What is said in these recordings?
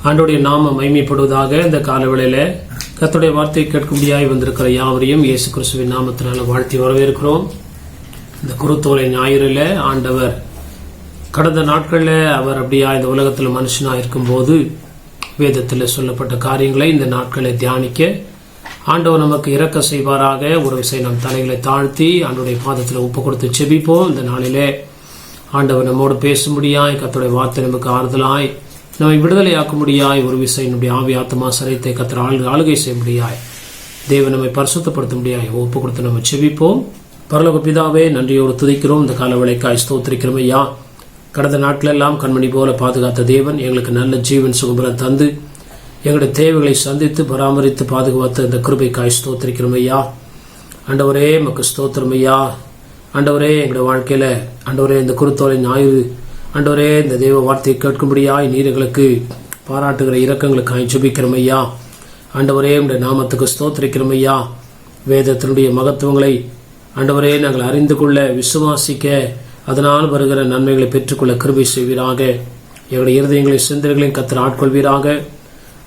ஆண்டவருடைய நாம மகிமைப்படுவதாக. இந்த காலவேளையில கர்த்தருடைய வார்த்தையை கேட்கும்படியாய் வந்திருக்கிற யாவரையும் இயேசு கிறிஸ்துவின் நாமத்தினால வாழ்த்தி வரவேற்கிறோம். இந்த குருத்தோலை ஞாயிறில ஆண்டவர் கடந்த நாட்களில் அவர் அப்படியா இந்த உலகத்தில் மனுஷனா இருக்கும்போது வேதத்தில் சொல்லப்பட்ட காரியங்களை இந்த நாட்களை தியானிக்க ஆண்டவர் நமக்கு இரக்க செய்வாராக. ஒரு விஷயம் நம் தலைகளை தாழ்த்தி ஆண்டவருடைய பாதத்தில் ஒப்பு கொடுத்து செபிப்போம். இந்த நாளிலே ஆண்டவர் நம்மோடு பேசும்படியாய் கர்த்தருடைய வார்த்தை நமக்கு ஆறுதலாய் நம்மை விடுதலையாக்கும்படியாய் ஒரு விஷயம் நம்முடைய ஆவி ஆத்மா சரீரத்தை கர்த்தர் ஆளுகை செய்யும்படியாய் தேவன் நம்மை பரிசுத்தப்படுத்தும்படியாய் ஒப்பு கொடுத்து நம்ம செபிப்போம். பரலோக பிதாவே, நன்றியோடு துதிக்கிறோம். இந்த காலவேளைக்காய் ஸ்தோத்திரிக்கிறோம் ஐயா. கடந்த நாட்களெல்லாம் கண்மணி போல பாதுகாத்த தேவன் எங்களுக்கு நல்ல ஜீவன் சுகபலம் தந்து எங்களுடைய தேவைகளை சந்தித்து பராமரித்து பாதுகாத்த இந்த கிருபைக்காய் ஸ்தோத்திரிக்கிறோம் ஐயா. ஆண்டவரே மக்கு ஸ்தோத்திரம் ஐயா. ஆண்டவரே எங்களுடைய வாழ்க்கையில ஆண்டவரே இந்த குருத்தோலை ஞாயிறு ஆண்டவரே இந்த தேவ வார்த்தையை கேட்கும்படியாய் நீர் எங்களுக்கு பாராட்டுகிற இரக்கங்களுக்காய் ஜெபிக்கிறோம் ஐயா. ஆண்டவரே உடைய நாமத்துக்கு ஸ்தோத்திரிக்கிறோம் ஐயா. வேதத்தினுடைய மகத்துவங்களை ஆண்டவரே நாங்கள் அறிந்து கொள்ள விசுவாசிக்க அதனால் வருகிற நன்மைகளை பெற்றுக்கொள்ள கிருபை செய்வீராக. எங்களுடைய இருதயங்களை சிந்தனைகளையும் கர்த்தர் ஆட்கொள்வீராக.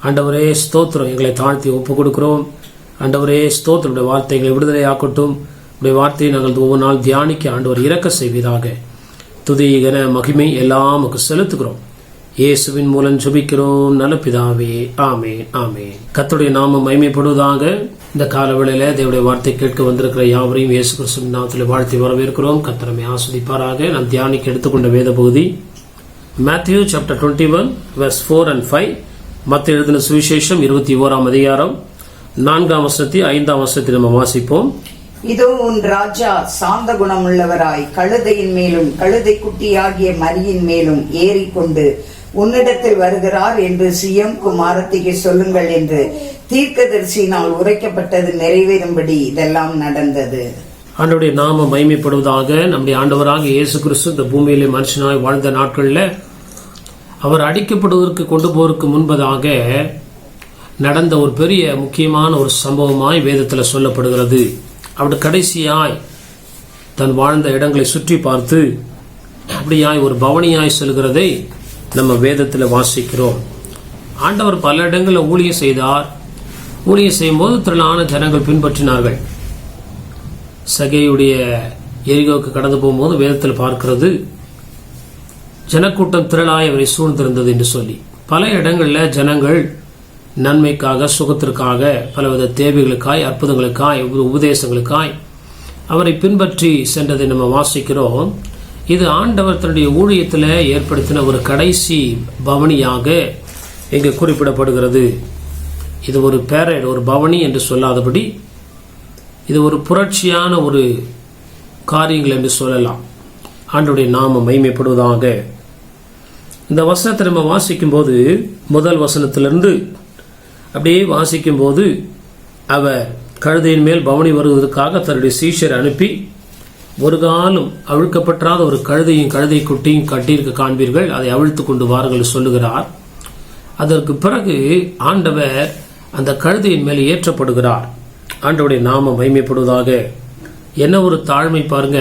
ஆண்டவரே ஸ்தோத்திரம், எங்களை தாழ்த்தி ஒப்பு கொடுக்கிறோம். ஆண்டவரே ஸ்தோத்திரம், உடைய வார்த்தைகளை விடுதலை ஆக்கட்டும். உடைய வார்த்தையை நாங்கள் ஒவ்வொரு நாள் தியானிக்க ஆண்டவர் இரக்க செய்வீராக. துதி கன மகிமை எல்லாம் செலுத்துகிறோம். இயேசுவின் மூலம் ஜெபிக்கிறோம் நல்ல பிதாவே, ஆமேன் ஆமேன். கர்த்தருடைய நாமம் மகிமைப்படுவதாக. இந்த காலவேளையில தேவனுடைய வார்த்தை கேட்க வந்திருக்கிற யாவரையும் இயேசு கிறிஸ்துவின் நாமத்தில் வாழ்த்தி வரவேற்கிறோம். கர்த்தர் நம்மை ஆஸ்வதிப்பாராக. நாம் தியானிக்க எடுத்துக்கொண்ட வேத பகுதி Matthew chapter 21 verse 4 and 5. மத்தேயு எழுதின சுவிசேஷம் 21ஆம் அதிகாரம் 4ஆம் வசனத்தை 5ஆம் வசனத்தை நம்ம வாசிப்போம். இதோ உன் ராஜா சாந்த குணமுள்ளவராய் கழுதையின் மேலும் கழுதை குட்டியாகிய மரியின் மேலும் ஏறிக்கொண்டு உன்னிடத்தில் வருகிறார் என்று சியோன் குமாரத்திக்கு சொல்லுங்கள் என்று தீர்க்கதரிசியினால் உரைக்கப்பட்டது நிறைவேறும்படி இதெல்லாம் நடந்தது. ஆண்டவருடைய நாமம் மகிமைப்படுவதாக. நம்முடைய ஆண்டவராக இயேசு கிறிஸ்து இந்த பூமியிலே மனுஷனாய் வாழ்ந்த நாட்களில் அவர் அடிக்கப்படுவதற்கு கொண்டு போவதற்கு முன்பதாக நடந்த ஒரு பெரிய முக்கியமான ஒரு சம்பவமாய் வேதத்தில் சொல்லப்படுகிறது. அவர் கடைசியாய் தன் வாழ்ந்த இடங்களை சுற்றி பார்த்து அப்படியாய் ஒரு பவனியாய் செல்கிறதை நம்ம வேதத்தில் வாசிக்கிறோம். ஆண்டவர் பல இடங்களில் ஊழியம் செய்தார். ஊழியம் செய்யும் போது திரளான ஜனங்கள் பின்பற்றினார்கள். சகேயுடைய எரிகோவுக்கு கடந்து போகும்போது வேதத்தில் பார்க்கிறது ஜனக்கூட்டம் திரளாய் அவரை சூழ்ந்திருந்தது என்று சொல்லி பல இடங்களில் ஜனங்கள் நன்மைக்காக சுகத்திற்காக பலவித தேவைகளுக்காய் அற்புதங்களுக்காய் உபதேசங்களுக்காய் அவரை பின்பற்றி சென்றதை நம்ம வாசிக்கிறோம். இது ஆண்டவர் தன்னுடைய ஊழியத்தில் ஏற்படுத்தின ஒரு கடைசி பவனியாக இங்கு குறிப்பிடப்படுகிறது. இது ஒரு பேரட், ஒரு பவனி என்று சொல்லாதபடி இது ஒரு புரட்சியான ஒரு காரியங்கள் என்று சொல்லலாம். ஆண்டவருடைய நாமம் மகிமைப்படுவதாக. இந்த வசனத்தை நம்ம வாசிக்கும் போது முதல் வசனத்திலிருந்து அப்படியே வாசிக்கும் போது அவர் கழுதையின் மேல் பவனி வருவதற்காக தன்னுடைய சீஷரை அனுப்பி ஒரு காலம் அவிழ்க்கப்பட்டாத ஒரு கழுதையும் கழுதை குட்டியும் கட்டியிருக்க காண்பீர்கள், அதை அவிழ்த்து கொண்டு வாருங்கள் சொல்லுகிறார். அதற்கு பிறகு ஆண்டவர் அந்த கழுதையின் மேல் ஏற்றப்படுகிறார். ஆண்டவருடைய நாமம் மகிமைப்படுவதாக. என்ன ஒரு தாழ்மை பாருங்க.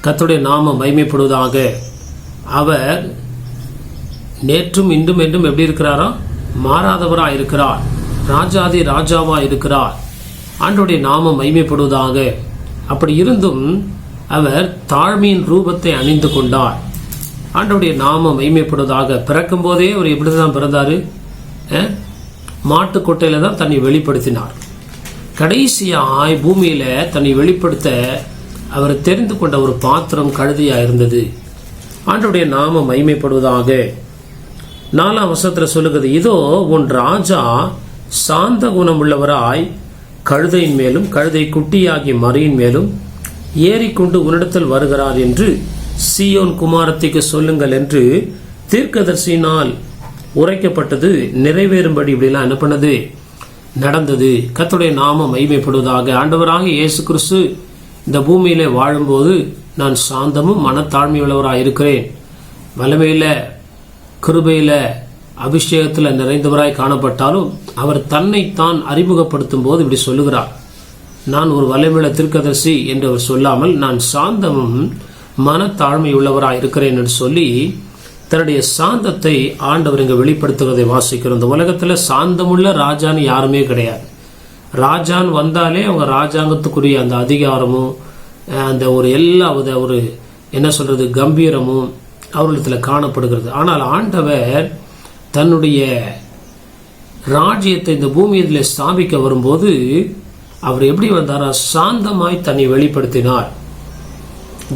கர்த்தருடைய நாமம் மகிமைப்படுவதாக. அவர் நேற்றும் இன்றும் என்றும் எப்படி இருக்கிறாரா? மாறாதவராய் இருக்கிறார். ராஜாதி ராஜாவா இருக்கிறார். ஆண்டவருடைய நாமம் மகிமைப்படுவதாக. அப்படி இருந்தும் அவர் தாழ்மையின் ரூபத்தை அணிந்து கொண்டார். ஆண்டவருடைய நாமம் மகிமைப்படுவதாக. பிறக்கும் போதே அவர் எப்படிதான் பிறந்தாரு? மாட்டுக்கொட்டையில தான் தன்னை வெளிப்படுத்தினார். கடைசியாய் பூமியில தன்னை வெளிப்படுத்த அவர் தெரிந்து கொண்ட ஒரு பாத்திரம் கழுதையா இருந்தது. ஆண்டவருடைய நாமம் மகிமைப்படுவதாக. 4ஆம் வசனத்தில் சொல்லுகிறது, இதோ உன் ராஜா சாந்த குணம் உள்ளவராய் கழுதையின் மேலும் கழுதை குட்டியாகிய மரியின் மேலும் ஏறிக்கொண்டு உன்னிடத்தில் வருகிறார் என்று சீயோன் குமாரத்திக்கு சொல்லுங்கள் என்று தீர்க்கதரிசியினால் உரைக்கப்பட்டது நிறைவேறும்படி இப்படிலாம் என்ன பண்ணது? நடந்தது. கர்த்தருடைய நாமம் மகிமைப்படுவதாக. ஆண்டவராக இயேசு கிறிஸ்து இந்த பூமியிலே வாழும்போது நான் சாந்தமும் மனத்தாழ்மையுள்ளவராக இருக்கிறேன், வல்லமையில கிருபையில அபிஷேகத்தில் நிறைந்தவராய் காணப்பட்டாலும் அவர் தன்னைத்தான் அறிமுகப்படுத்தும் போது இப்படி சொல்லுகிறார், நான் ஒரு வல்லமையுள்ள தீர்க்கதரிசி என்று அவர் சொல்லாமல் நான் சாந்தமும் மனத்தாழ்மை உள்ளவராக இருக்கிறேன் என்று சொல்லி தன்னுடைய சாந்தத்தை ஆண்டவர் இங்க வெளிப்படுத்துவதை வாசிக்கிறோம். இந்த உலகத்துல சாந்தமுள்ள ராஜான்னு யாருமே கிடையாது. ராஜான் வந்தாலே அவங்க ராஜாங்கத்துக்குரிய அந்த அதிகாரமும் அந்த ஒரு எல்லா ஒரு என்ன சொல்றது கம்பீரமும் அவர்களிடத்துல காணப்படுகிறது. ஆனால் ஆண்டவர் தன்னுடைய ராஜ்யத்தை இந்த பூமியில ஸ்தாபிக்க வரும்போது அவர் எப்படி வந்தாரா? சாந்தமாய் தன்னை வெளிப்படுத்தினார்.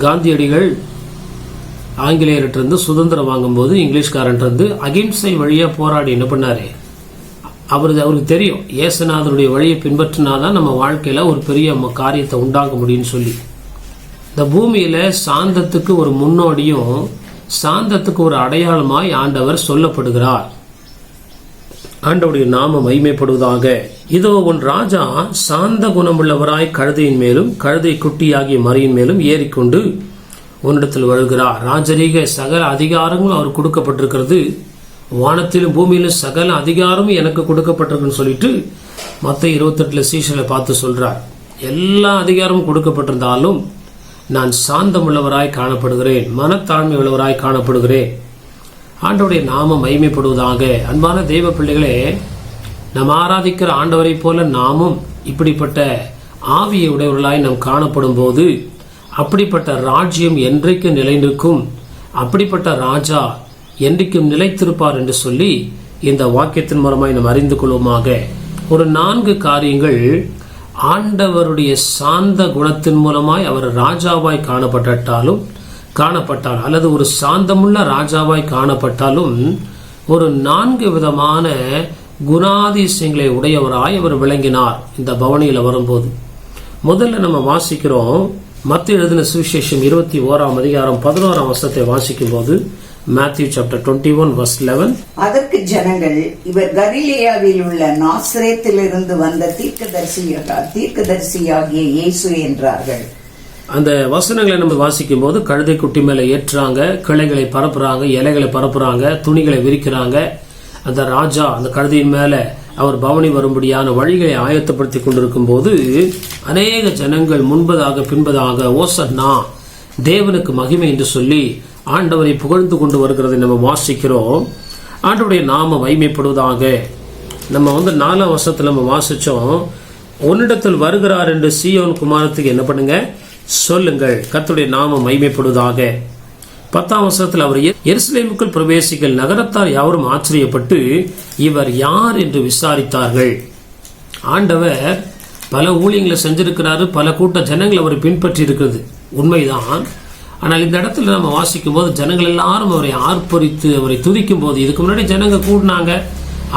காந்தியடிகள் ஆங்கிலேயர்கிட்ட சுதந்திரம் வாங்கும்போது இங்கிலீஷ்காரன் அகிம்சை வழியா போராடி என்ன பண்ணாரு? அவருக்கு தெரியும் இயேசுநாதருடைய வழியை பின்பற்றினாதான் நம்ம வாழ்க்கையில ஒரு பெரிய காரியத்தை உண்டாக்க முடியும்னு சொல்லி இந்த பூமியில சாந்தத்துக்கு ஒரு முன்னோடியும் சாந்தத்துக்கு ஒரு அடையாளமாய் ஆண்டவர் சொல்லப்படுகிறார். ஆண்டவருடைய நாமம் மகிமைப்படுவதாக. இதோ உன் ராஜா சாந்த குணமுள்ளவராய் கழுதையின் மேலும் கழுதை குட்டியாகிய மரியின் மேலும் ஏறிக்கொண்டு உன்னிடத்தில் வருகிறார். ராஜரீக சகல அதிகாரங்களும் அவர் கொடுக்கப்பட்டிருக்கிறது. வானத்திலும் பூமியிலும் சகல அதிகாரமும் எனக்கு கொடுக்கப்பட்டிருக்குன்னு சொல்லிட்டு மத்த 28 சீஷர்களை பார்த்து சொல்றார். எல்லா அதிகாரமும் கொடுக்கப்பட்டிருந்தாலும் நான் சாந்தம் உள்ளவராய் காணப்படுகிறேன், மனத்தாழ்மை உள்ளவராய் காணப்படுகிறேன். ஆண்டவருடைய நாமம் மகிமைப்படுவதாக. அன்பான தெய்வ பிள்ளைகளே, நாம் ஆராதிக்கிற ஆண்டவரை போல நாமும் இப்படிப்பட்ட ஆவியை உடையவர்களாய் நாம் காணப்படும் போது அப்படிப்பட்ட ராஜ்யம் என்றைக்கு நிலை நிற்கும், அப்படிப்பட்ட ராஜா என்றைக்கும் நிலைத்திருப்பார் என்று சொல்லி இந்த வாக்கியத்தின் மூலமாய் நாம் அறிந்து கொள்வோமாக. ஒரு 4 காரியங்கள் ஆண்டவருடைய சாந்த குணத்தின் மூலமாய் அவர் ராஜாவாய் காணப்பட்டால் அல்லது ஒரு சாந்தமுள்ள ராஜாவாய் காணப்பட்டாலும் ஒரு 4 விதமான குணாதிசயங்களை உடையவராய் அவர் விளங்கினார் இந்த பவனியில வரும்போது. முதல்ல நம்ம வாசிக்கிறோம் மத்தேயு எழுதின சுவிசேஷம் 21ஆம் அதிகாரம் 11ஆம் வசனத்தை வாசிக்கும் போது Matthew chapter 21 verse 11. அதற்கு ஜனங்கள், இவர் கலிலேயாவில் உள்ள நாசரேத்திலிருந்து வந்த தீர்க்கதரிசியாகிய இயேசு என்றார்கள். அந்த வசனங்களை நம்ம வாசிக்கும் போது கழுதை குட்டி மேல ஏற்றுறாங்க, கிளைகளை பரப்புறாங்க, இலைகளை பரப்புறாங்க, துணிகளை விரிக்கிறாங்க. அந்த ராஜா அந்த கழுதையின் மேல அவர் பவனி வரும்படியான வழிகளை ஆயத்தப்படுத்தி கொண்டிருக்கும் போது அநேக ஜனங்கள் முன்பதாக பின்பதாக ஓசன்னா தேவனுக்கு மகிமை என்று சொல்லி ஆண்டவரை புகழ்ந்து கொண்டு வருகிறதை நம்ம வாசிக்கிறோம். ஆண்டவருடைய நாம மகிமைப்படுவதாக. நம்ம 4ஆம் வசனத்துல நம்ம வாசிச்சோம், உன்னிடத்தில் வருகிறார் என்று சீயோன் குமாரத்துக்கு என்ன பண்ணுங்க சொல்லுங்கள், கர்த்தருடைய நாமம் மகிமைப்படுவதாக. 10ஆம் வசனத்தில் அவர் எருசலேமுக்குள் பிரவேசிகள் நகரத்தார் யாவரும் ஆச்சரியப்பட்டு இவர் யார் என்று விசாரித்தார்கள். ஆண்டவர் பல ஊழியங்களை செஞ்சிருக்கிறாரு, பல கூட்ட ஜனங்கள் அவரை பின்பற்றி இருக்கிறது உண்மைதான். ஆனால் இந்த இடத்துல நம்ம வாசிக்கும் போது ஜனங்கள் எல்லாரும் அவரை ஆர்ப்பரித்து அவரை துதிக்கும் போது, இதுக்கு முன்னாடி ஜனங்க கூடினாங்க,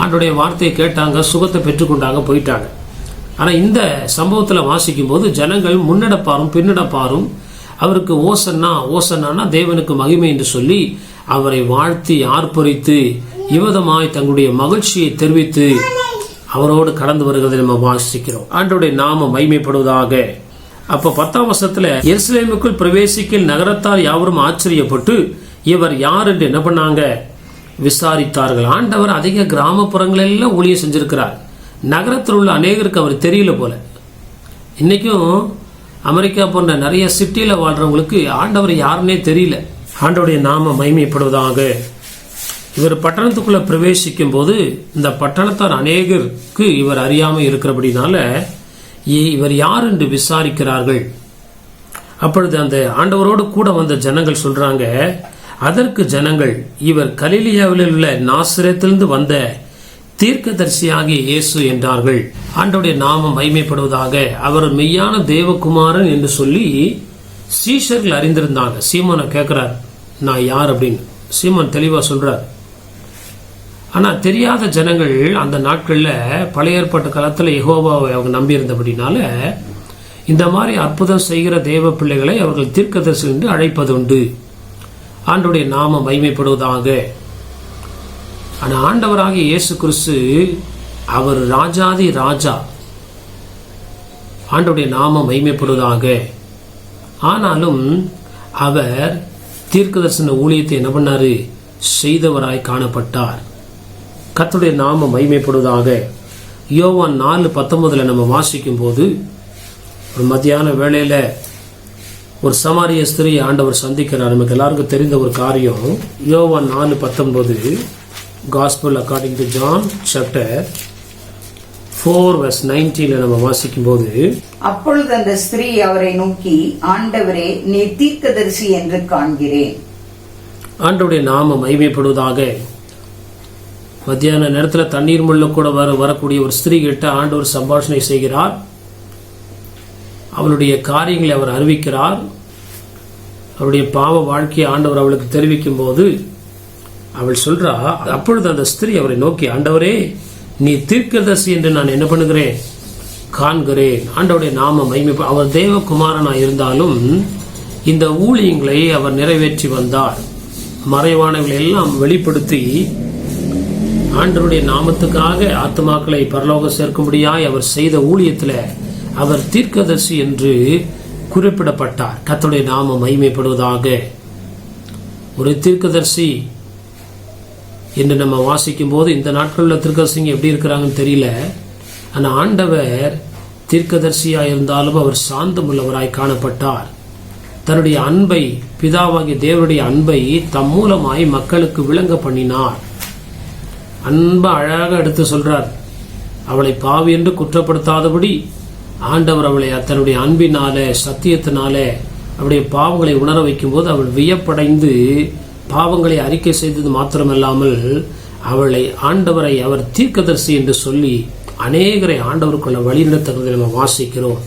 ஆண்டோடைய வார்த்தையை கேட்டாங்க, சுகத்தை பெற்றுக்கொண்டாங்க, போயிட்டாங்க. ஆனா இந்த சம்பவத்துல வாசிக்கும் போது ஜனங்கள் முன்னடப்பாரும் பின்னடப்பாரும் அவருக்கு ஓசன்னா தேவனுக்கு மகிமை என்று சொல்லி அவரை வாழ்த்தி ஆர்ப்பரித்து இவ்விதமாய் தங்களுடைய மகிழ்ச்சியை தெரிவித்து அவரோடு கடந்து வருகிறதை நம்ம வாசிக்கிறோம். ஆண்டோடைய நாமம் மகிமைப்படுவதாக. அப்ப 10ஆம் வசனத்துல எருசலேமுக்குள் பிரவேசிக்கில் நகரத்தார் யாவரும் ஆச்சரியப்பட்டு இவர் யார் என்று என்ன பண்ணாங்க விசாரித்தார்கள். ஆண்டவர் அதிக கிராமப்புறங்களெல்லாம் ஊழியம் செஞ்சிருக்கிறார். நகரத்தில் உள்ள அநேகருக்கு அவர் தெரியல போல. இன்னைக்கும் அமெரிக்கா போன்ற நிறைய சிட்டியில வாழ்றவங்களுக்கு ஆண்டவர் யாருன்னே தெரியல. ஆண்டவருடைய நாம மகிமைப்படுவதாக. இவர் பட்டணத்துக்குள்ள பிரவேசிக்கும் போது இந்த பட்டணத்தார் அநேகருக்கு இவர் அறியாம இருக்கிறபடினால இவர் யார் என்று விசாரிக்கிறார்கள். அப்பொழுது அந்த ஆண்டவரோடு கூட வந்த ஜனங்கள் சொல்றாங்க, அதற்கு ஜனங்கள், இவர் கலிலேயாவில் உள்ள நாசரேத்திலிருந்து வந்த தீர்க்கதரிசியாகிய இயேசு என்றார்கள். ஆண்டவருடைய நாமம் மகிமைப்படுவதாக. அவர் மெய்யான தேவகுமாரன் என்று சொல்லி சீஷர்கள் அறிந்திருந்தாங்க. சீமோனை கேட்கிறார், நான் யார் அப்படின்னு. சீமோன் தெளிவா சொல்றார். ஆனா தெரியாத ஜனங்கள் அந்த நாட்கள்ல பழைய ஏற்பாட்டு காலத்துல யெகோவாவை அவங்க நம்பி இருந்தபடினால இந்த மாதிரி அற்புதம் செய்கிற தேவ பிள்ளைகளை அவர்கள் தீர்க்கதரிசி என்று அழைப்பதுண்டு. ஆண்டவருடைய நாமம் மகிமைப்படுவதாக. ஆனா ஆண்டவராகிய இயேசு கிறிஸ்து அவர் ராஜாதி ராஜா. ஆண்டவருடைய நாமம் மகிமைப்படுவதாக. ஆனாலும் அவர் தீர்க்கதரிசன ஊழியத்தை என்ன பண்ணாரு செய்தவராய் காணப்பட்டார். கர்த்தருடைய நாமம் மகிமைப்படுவதாக. யோவான் 4:19 நம்ம வாசிக்கும் போது ஒரு மத்தியான வேளையில ஒரு சமாரிய ஸ்திரீ ஆண்டவர் சந்திக்கிறார். நமக்கு எல்லாருக்கும் தெரிந்த ஒரு காரியம். யோவான் 4:19, gospel according to John chapter 4:19 நம்ம வாசிக்கும் போது, அப்பொழுது அந்த ஸ்திரீ அவரை நோக்கி, ஆண்டவரே, நீ தீர்க்கதரிசி என்று காண்கிறேன். ஆண்டவருடைய நாமம் மகிமைப்படுவதாக. மத்தியான நேரத்தில் தண்ணீர் முள்ள கூட வரக்கூடிய ஒரு ஸ்திரீ கிட்ட ஆண்டவர் சம்பாஷணை செய்கிறார். அவளுடைய காரியங்களை அவர் அறிவிக்கிறார். அவருடைய பாவ வாழ்க்கையை ஆண்டவர் அவளுக்கு தெரிவிக்கும் போது அவள் சொல்றா, அப்பொழுது அந்த ஸ்திரீ அவரை நோக்கி, ஆண்டவரே, நீ தீர்க்கதரிசி என்று நான் என்ன பண்ணுகிறேன், காண்கிறேன். ஆண்டவருடைய நாம மகிமை. அவர் தேவகுமாரனாய் இருந்தாலும் இந்த ஊழியங்களை அவர் நிறைவேற்றி வந்தார். மறைவானவர்களை எல்லாம் வெளிப்படுத்தி ஆண்டவருடைய நாமத்துக்காக ஆத்துமாக்களை பரலோகம் சேர்க்கும்படியாய் அவர் செய்த ஊழியத்தில் அவர் தீர்க்கதரிசி என்று குறிப்பிடப்பட்டார். கர்த்தருடைய நாமம் மகிமைப்படுவதாக. ஒரு தீர்க்கதரிசி என்று நம்ம வாசிக்கும் போது இந்த நாட்களில் தீர்க்கதரிசிங்க எப்படி இருக்கிறாங்கன்னு தெரியல. ஆனால் ஆண்டவர் தீர்க்கதரிசியாய் இருந்தாலும் அவர் சாந்தம் உள்ளவராய் காணப்பட்டார். தன்னுடைய அன்பை, பிதாவாகிய தேவனுடைய அன்பை தம் மூலமாய் மக்களுக்கு விளங்க பண்ணினார். அன்பை அழகாக எடுத்து சொல்றார். அவளை பாவி என்று குற்றப்படுத்தாதபடி ஆண்டவர் அவளை தன்னுடைய அன்பினால, சத்தியத்தினால அவருடைய பாவங்களை உணர வைக்கும் போது அவள் வியப்படைந்து பாவங்களை அறிக்கை செய்தது மாத்திரமல்லாமல் அவளை ஆண்டவரை அவர் தீர்க்கதரிசி என்று சொல்லி அநேகரை ஆண்டவருக்குள்ள வழிநடத்துவதை நம்ம வாசிக்கிறோம்.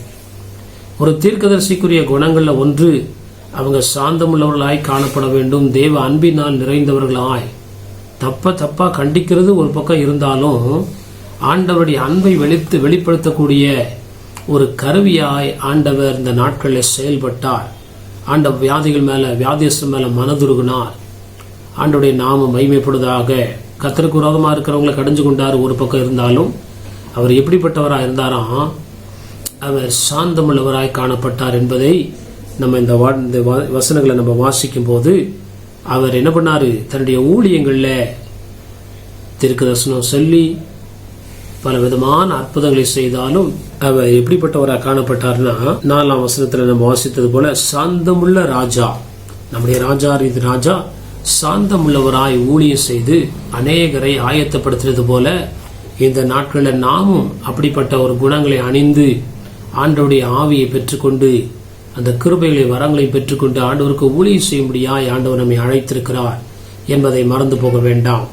ஒரு தீர்க்கதரிசிக்குரிய குணங்கள்ல ஒன்று, அவங்க சாந்தமுள்ளவர்களாய் காணப்பட வேண்டும். தேவ அன்பினால் நிறைந்தவர்களாய். தப்பா கண்டிக்கிறது ஒரு பக்கம் இருந்தாலும் ஆண்டவருடைய அன்பை வெளிப்படுத்தக்கூடிய ஒரு கருவியாய் ஆண்டவர் இந்த நாட்களில் செயல்பட்டார். ஆண்டவர் வியாதியஸ்தர் மேல மனதுருகினார். ஆண்டவருடைய நாமம் மகிமைப்படுவதாக. கர்த்தருக்கு விரோதமா இருக்கிறவங்களை கடிஞ்சு கொண்டார் ஒரு பக்கம் இருந்தாலும் அவர் எப்படிப்பட்டவராக இருந்தாராம், அவர் சாந்தமுள்ளவராய் காணப்பட்டார் என்பதை நம்ம இந்த வசனங்களை நம்ம வாசிக்கும் போது அவர் என்ன பண்ணாரு, தன்னுடைய ஊழியங்கள்ல தீர்க்கதரிசனம் சொல்லி பல விதமான அற்புதங்களை செய்தாலும் அவர் எப்படிப்பட்டவராக காணப்பட்டார்னா, 4ஆம் வசனத்துல நம்ம வாசித்தது போல சாந்தமுள்ள ராஜா, நம்முடைய ராஜா சாந்தமுள்ளவராய் ஊழியம் செய்து அநேகரை ஆயத்தப்படுத்தினது போல இந்த நாட்களில் நாமும் அப்படிப்பட்ட ஒரு குணங்களை அணிந்து ஆண்டவருடைய ஆவியை பெற்றுக்கொண்டு அந்த கிருபைகளை வரங்களை பெற்றுக்கொண்டு ஆண்டவருக்கு ஊழியம் செய்யும்படியாய் ஆண்டவர் நம்மை அழைத்திருக்கிறார் என்பதை மறந்து போக வேண்டாம்.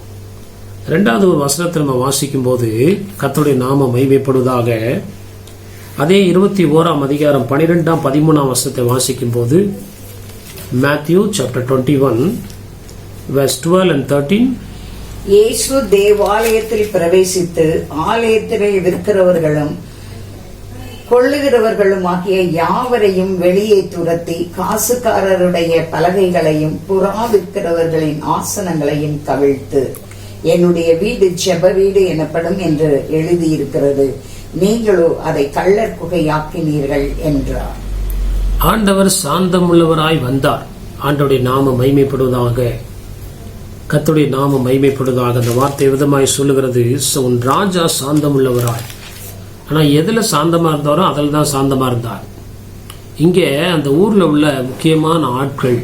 2வது ஒரு வசனத்தை நம்ம வாசிக்கும் போது, கர்த்தருடைய நாமம் மகிமைப்படுவதாக. அதே 21ஆம் அதிகாரம் 12ஆம் 13ஆம் வசனத்தை வாசிக்கும் போது, மேத்யூ சாப்டர் 21 verse 12 and 13, இயேசு தேவாலயத்தில் பிரவேசித்து ஆலயத்திலே விற்கிறவர்களும் கொள்ளுகிறவர்களும் ஆகிய யாவரையும் வெளியே துரத்தி காசுக்காரருடைய பலகைகளையும் புறா விற்கிறவர்களின் ஆசனங்களையும் கவிழ்த்து, என்னுடைய வீடு ஜெப வீடு எனப்படும் என்று எழுதியிருக்கிறது, நீங்களோ அதை கள்ளர் குகையாக்கினீர்கள் என்றார். ஆண்டவர் சாந்தமுள்ளவராய் வந்தார். ஆண்டவருடைய நாமம் மகிமைப்படுவதாக. கர்த்தருடைய நாமம் மகிமைப்படுவதாக. அந்த வார்த்தை விதமாய் சொல்லுகிறது, உன் ராஜா சாந்தமுள்ளவராய். ஆனா எதுல சாந்தமா இருந்தாரோ அதில் தான் சாந்தமா இருந்தார். இங்கே அந்த ஊர்ல உள்ள முக்கியமான ஆட்கள்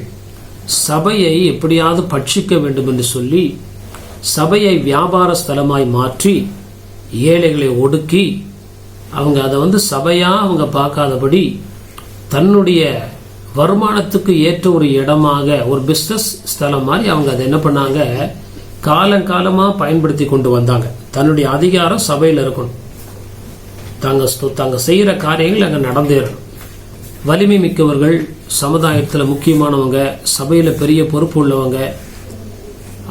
சபையை எப்படியாவது பட்சிக்க வேண்டும் என்று சொல்லி சபையை வியாபார ஸ்தலமாய் மாற்றி ஏழைகளை ஒடுக்கி அவங்க அதை சபையா அவங்க பார்க்காதபடி தன்னுடைய வருமானத்துக்கு ஏற்ற ஒரு இடமாக, ஒரு பிசினஸ் ஸ்தலம் மாதிரி அவங்க அதை என்ன பண்ணாங்க, காலங்காலமா பயன்படுத்தி கொண்டு வந்தாங்க. தன்னுடைய அதிகாரம் சபையில் இருக்கணும், தாங்க செய்யற காரியங்கள் அங்க நடந்தேறணும். வலிமை மிக்கவர்கள், சமுதாயத்தில் முக்கியமானவங்க, சபையில பெரிய பொறுப்பு உள்ளவங்க,